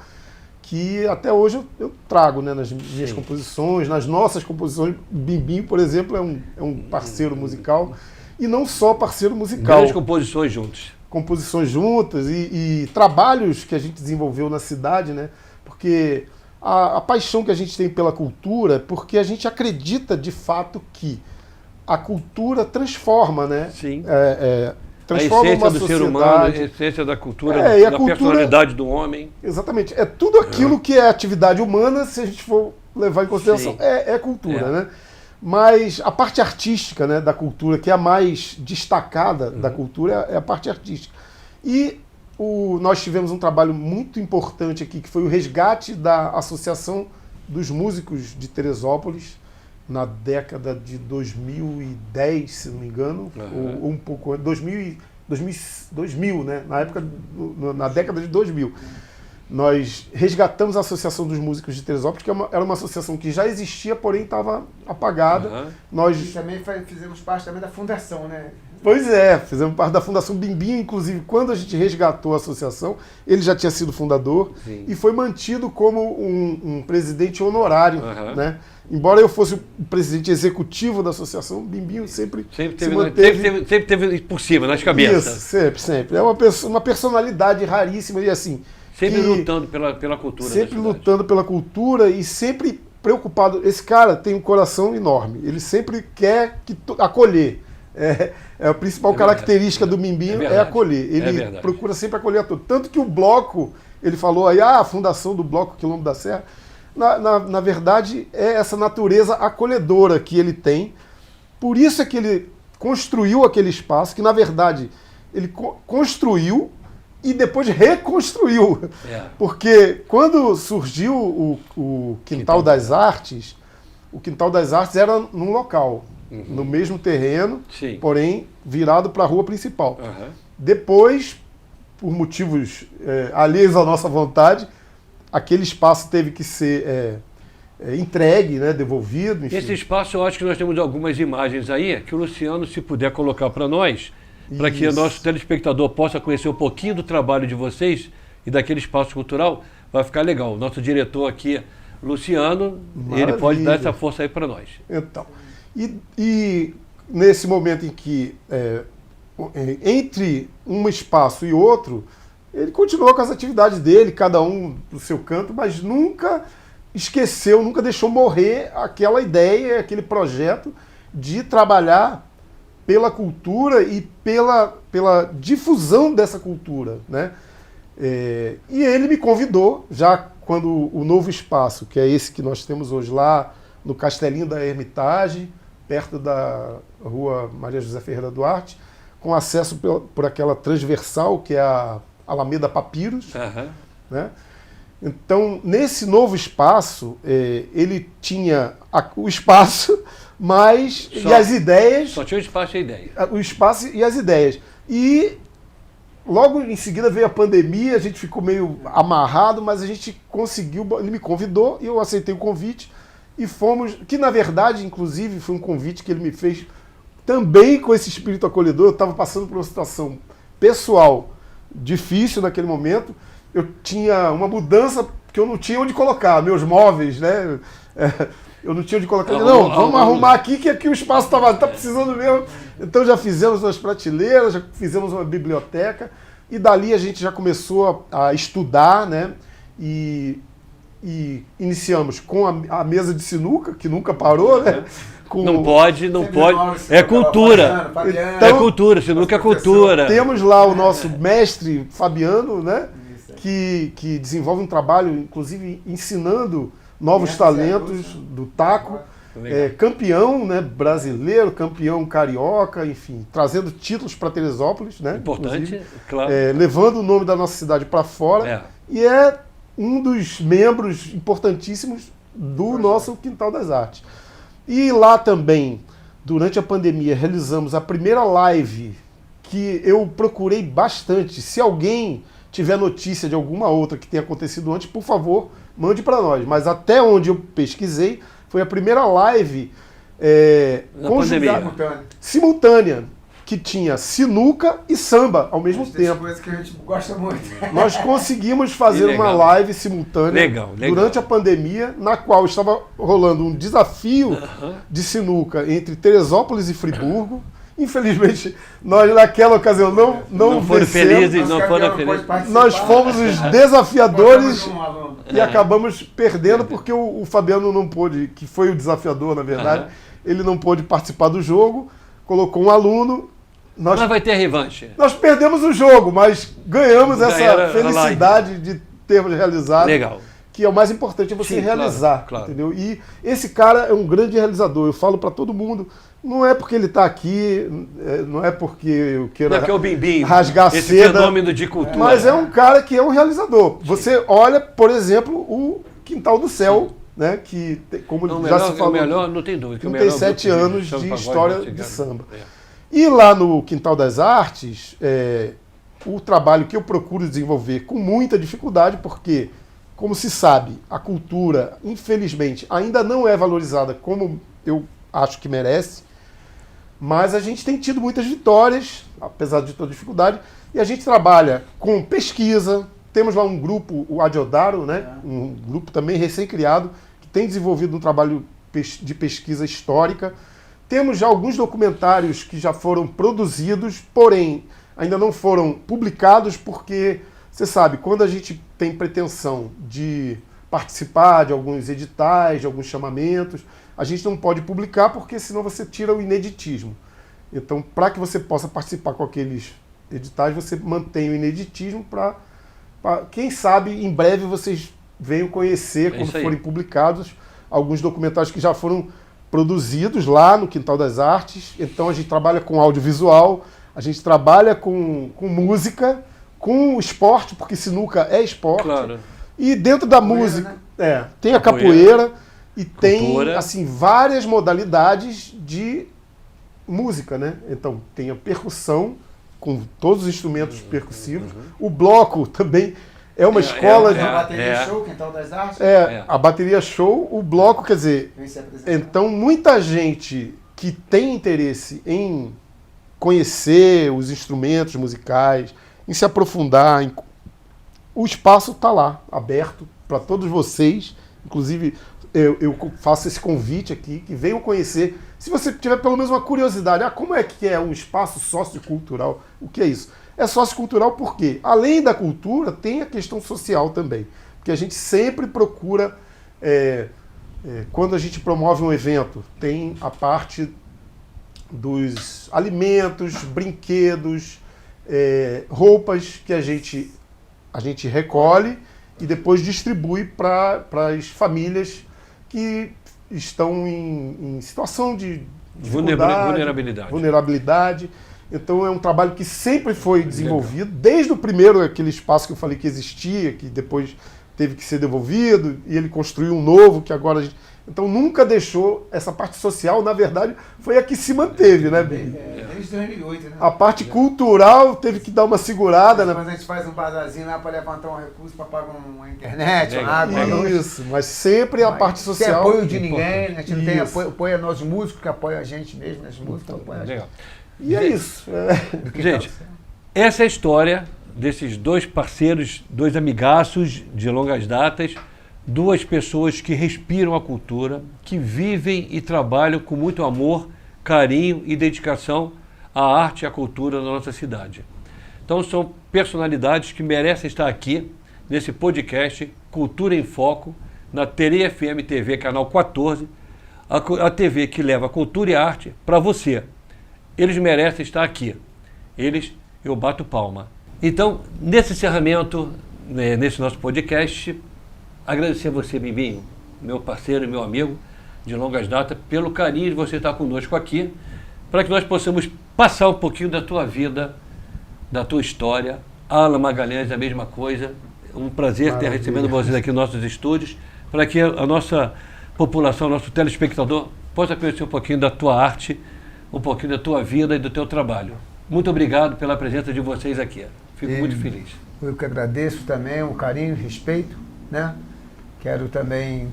que até hoje eu trago, né, nas minhas composições, nas nossas composições. Bimbim, por exemplo, é um parceiro musical, e não só parceiro musical. Grandes composições juntos. Composições juntas e trabalhos que a gente desenvolveu na cidade, né? Porque a paixão que a gente tem pela cultura é porque a gente acredita de fato que a cultura transforma, né? Sim. Transforma a essência uma do sociedade. ser humano, a essência da cultura, E a da cultura- personalidade do homem. Exatamente. É tudo aquilo que é atividade humana, se a gente for levar em consideração. Sim. É cultura, É. né? Mas a parte artística, né, da cultura, que é a mais destacada da cultura, é a parte artística. E nós tivemos um trabalho muito importante aqui, que foi o resgate da Associação dos Músicos de Teresópolis, na década de 2010, se não me engano, ou um pouco antes, 2000, né? Na época, na década de 2000. Nós resgatamos a Associação dos Músicos de Teresópolis, que era uma associação que já existia, porém estava apagada. Uhum. Nós, E também fizemos parte também da fundação, né? pois é, fizemos parte da Fundação Bimbim, inclusive quando a gente resgatou a associação, ele já tinha sido fundador. Sim. E foi mantido como um presidente honorário, Uhum. né? Embora eu fosse o presidente executivo da associação, Bimbinho sempre Sempre teve por cima, nas cabeças. Isso, sempre. É uma personalidade raríssima e assim... Sempre que- lutando pela cultura. Sempre da cidade. lutando pela cultura e sempre preocupado. Esse cara tem um coração enorme. Ele sempre quer acolher. É a principal característica do Bimbinho, verdade. é acolher. Ele verdade. procura sempre acolher a todos. Tanto que o bloco, ele falou aí, a fundação do Bloco Quilombo da Serra, na verdade, é essa natureza acolhedora que ele tem. Por isso é que ele construiu aquele espaço, que na verdade ele construiu e depois reconstruiu. É. Porque quando surgiu o Quintal das Artes, o Quintal das Artes era num local, no mesmo terreno, Sim. porém virado para a rua principal. Uhum. Depois, por motivos alheios à nossa vontade, aquele espaço teve que ser entregue, né, devolvido. Enfim. Esse espaço, eu acho que nós temos algumas imagens aí, que o Luciano, se puder colocar para nós, para que o Isso. nosso telespectador possa conhecer um pouquinho do trabalho de vocês e daquele espaço cultural, vai ficar legal. O nosso diretor aqui, Luciano, ele pode dar Maravilha. essa força aí para nós. Então, e nesse momento em que, entre um espaço e outro, ele continuou com as atividades dele, cada um do seu canto, mas nunca esqueceu, nunca deixou morrer aquela ideia, aquele projeto de trabalhar pela cultura e pela difusão dessa cultura, né? E ele me convidou, já quando o novo espaço, que é esse que nós temos hoje lá no Castelinho da Hermitage, perto da rua Maria José Ferreira Duarte, com acesso por aquela transversal que é a Alameda Papiros, né? Então, nesse novo espaço, ele tinha o espaço, mas e as ideias... Só tinha o espaço e a ideia. O espaço e as ideias. E logo em seguida veio a pandemia, a gente ficou meio amarrado, mas a gente conseguiu, ele me convidou e eu aceitei o convite e fomos, que na verdade, inclusive, foi um convite que ele me fez também com esse espírito acolhedor. Eu estava passando por uma situação pessoal difícil naquele momento, eu tinha uma mudança que eu não tinha onde colocar, meus móveis, né? Eu não tinha onde colocar. Não, vamos arrumar aqui, que aqui o espaço está precisando mesmo. Então já fizemos umas prateleiras, já fizemos uma biblioteca, e dali a gente já começou a estudar, né? E iniciamos com a mesa de sinuca, que nunca parou, né? Não pode. É cultura. Então, é cultura, sinuca é cultura. Temos lá o nosso mestre Fabiano, né? Que desenvolve um trabalho, inclusive, ensinando novos talentos do taco. Campeão, né, brasileiro, campeão carioca, enfim, trazendo títulos para Teresópolis, né? Importante, claro. Levando o nome da nossa cidade para fora. E é um dos membros importantíssimos do nosso Quintal das Artes. E lá também, durante a pandemia, realizamos a primeira live que eu procurei bastante. Se alguém tiver notícia de alguma outra que tenha acontecido antes, por favor, mande para nós. Mas até onde eu pesquisei, foi a primeira live simultânea, que tinha sinuca e samba ao mesmo tempo. Coisa que a gente gosta muito. Nós conseguimos fazer uma live simultânea durante a pandemia, na qual estava rolando um desafio de sinuca entre Teresópolis e Friburgo. Infelizmente, nós naquela ocasião não foram vencemos. felizes, não foram felizes. Nós fomos os desafiadores e acabamos perdendo porque o Fabiano não pôde, que foi o desafiador, na verdade, ele não pôde participar do jogo, colocou um aluno. Mas vai ter revanche. Nós perdemos o jogo, mas ganhamos essa felicidade de termos realizado. Legal. Que é o mais importante, é você realizar, claro. Entendeu? E esse cara é um grande realizador. Eu falo para todo mundo, não é porque ele está aqui, não é porque eu quero rasgar esse seda, fenômeno de cultura. Mas é um cara que é um realizador. Você olha, por exemplo, o Quintal do Céu, né? Que, como se falou, não tem dúvida. 37 anos de história de samba. E lá no Quintal das Artes, o trabalho que eu procuro desenvolver com muita dificuldade, porque, como se sabe, a cultura, infelizmente, ainda não é valorizada como eu acho que merece, mas a gente tem tido muitas vitórias, apesar de toda dificuldade, e a gente trabalha com pesquisa. Temos lá um grupo, o Adiodaro, né? Um grupo também recém-criado, que tem desenvolvido um trabalho de pesquisa histórica. Temos já alguns documentários que já foram produzidos, porém ainda não foram publicados, porque, você sabe, quando a gente tem pretensão de participar de alguns editais, de alguns chamamentos, a gente não pode publicar, porque senão você tira o ineditismo. Então, para que você possa participar com aqueles editais, você mantém o ineditismo para, quem sabe, em breve vocês venham conhecer, quando forem publicados, alguns documentários que já foram produzidos lá no Quintal das Artes. Então a gente trabalha com audiovisual, a gente trabalha com música, com esporte, porque sinuca é esporte. Claro. E dentro da música, né? Tem a capoeira e tem assim várias modalidades de música, né? Então tem a percussão com todos os instrumentos percussivos. O bloco também é uma escola de... A bateria show, Quintal das Artes? A bateria show, o bloco, quer dizer... Então, muita gente que tem interesse em conhecer os instrumentos musicais, em se aprofundar, o espaço está lá, aberto para todos vocês. Inclusive, eu faço esse convite aqui, que venham conhecer. Se você tiver pelo menos uma curiosidade, como é que é um espaço sociocultural? O que é isso? É sociocultural porque, além da cultura, tem a questão social também. Porque a gente sempre procura, quando a gente promove um evento, tem a parte dos alimentos, brinquedos, roupas que a gente recolhe e depois distribui para as famílias que estão em situação de vulnerabilidade. Então é um trabalho que sempre foi desenvolvido, desde o primeiro, aquele espaço que eu falei que existia, que depois teve que ser devolvido, e ele construiu um novo, que agora a gente... Então nunca deixou essa parte social, na verdade, foi a que se manteve, né? Desde 2008, né? A parte cultural teve que dar uma segurada, né? Mas a gente faz um bazarzinho lá para levantar um recurso para pagar uma internet, uma Legal. água. Isso, mas sempre a parte Sem social. apoio de ninguém, né? A gente não tem Isso. apoio a nós músicos, que apoiam a gente mesmo, as músicas apoiam a gente. Legal. E é isso. Gente, essa é a história desses dois parceiros, dois amigaços de longas datas, duas pessoas que respiram a cultura, que vivem e trabalham com muito amor, carinho e dedicação à arte e à cultura da nossa cidade. Então são personalidades que merecem estar aqui nesse podcast Cultura em Foco, na Tere FM TV, canal 14, a TV que leva cultura e arte para você. Eles merecem estar aqui. Eles, eu bato palma. Então, nesse encerramento, nesse nosso podcast, agradecer a você, Bimbinho, meu parceiro e meu amigo de longas datas, pelo carinho de você estar conosco aqui, para que nós possamos passar um pouquinho da tua vida, da tua história. Alan Magalhães, a mesma coisa. Um prazer ter recebido vocês aqui nos nossos estúdios, para que a nossa população, nosso telespectador, possa conhecer um pouquinho da tua arte, um pouquinho da tua vida e do teu trabalho. Muito obrigado pela presença de vocês aqui. Fico muito feliz. Eu que agradeço também o carinho e respeito, né? Quero também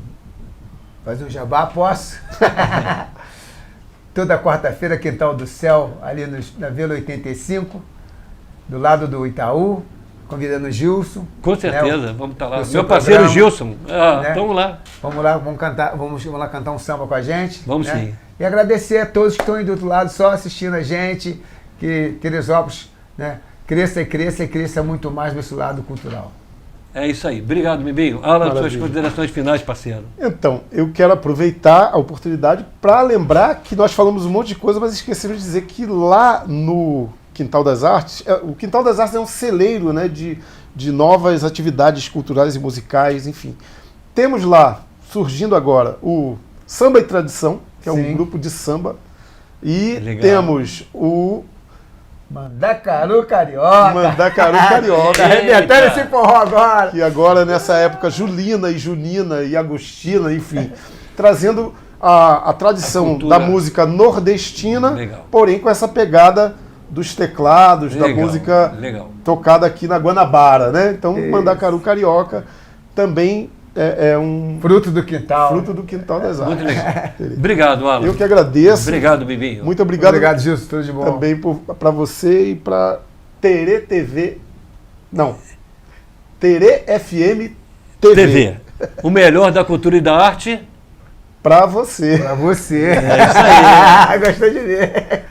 fazer um jabá, posso? Toda quarta-feira, Quintal do Céu, ali na Vila 85, do lado do Itaú, convidando o Gilson. Com certeza, né, vamos estar lá. o seu Meu parceiro programa, Gilson, né? Vamos lá. Vamos lá, vamos lá cantar um samba com a gente. Vamos né? sim. E agradecer a todos que estão aí do outro lado, só assistindo a gente, que Teresópolis, né, cresça e cresça e cresça muito mais nesse lado cultural. É isso aí. Obrigado, Bimbinho. Alan, Maravilha. suas considerações finais, parceiro. Então, eu quero aproveitar a oportunidade para lembrar que nós falamos um monte de coisa, mas esquecemos de dizer que lá no Quintal das Artes, o Quintal das Artes é um celeiro, né, de novas atividades culturais e musicais, enfim. Temos lá, surgindo agora, o Samba e Tradição, que é um Sim. grupo de samba, e Legal. temos o Mandacaru Carioca. Mandacaru Carioca. Tá arrebentando esse forró agora. Que agora, nessa época, Julina e Junina e Agostina, enfim, trazendo a tradição cultura. da música nordestina, Legal. porém com essa pegada dos teclados, da Legal, música legal. tocada aqui na Guanabara, né? Então, Mandacaru Carioca também é um Fruto do quintal. fruto do Quintal das Muito Artes. legal. Obrigado, Alan. Eu que agradeço. Obrigado, Bimbinho. Muito obrigado, Obrigado, Gilson. Tudo de bom. também para você e para Tere TV. Não. Tere FM TV. TV. O melhor da cultura e da arte. Para você. Pra você. É isso aí. Gostou de ver.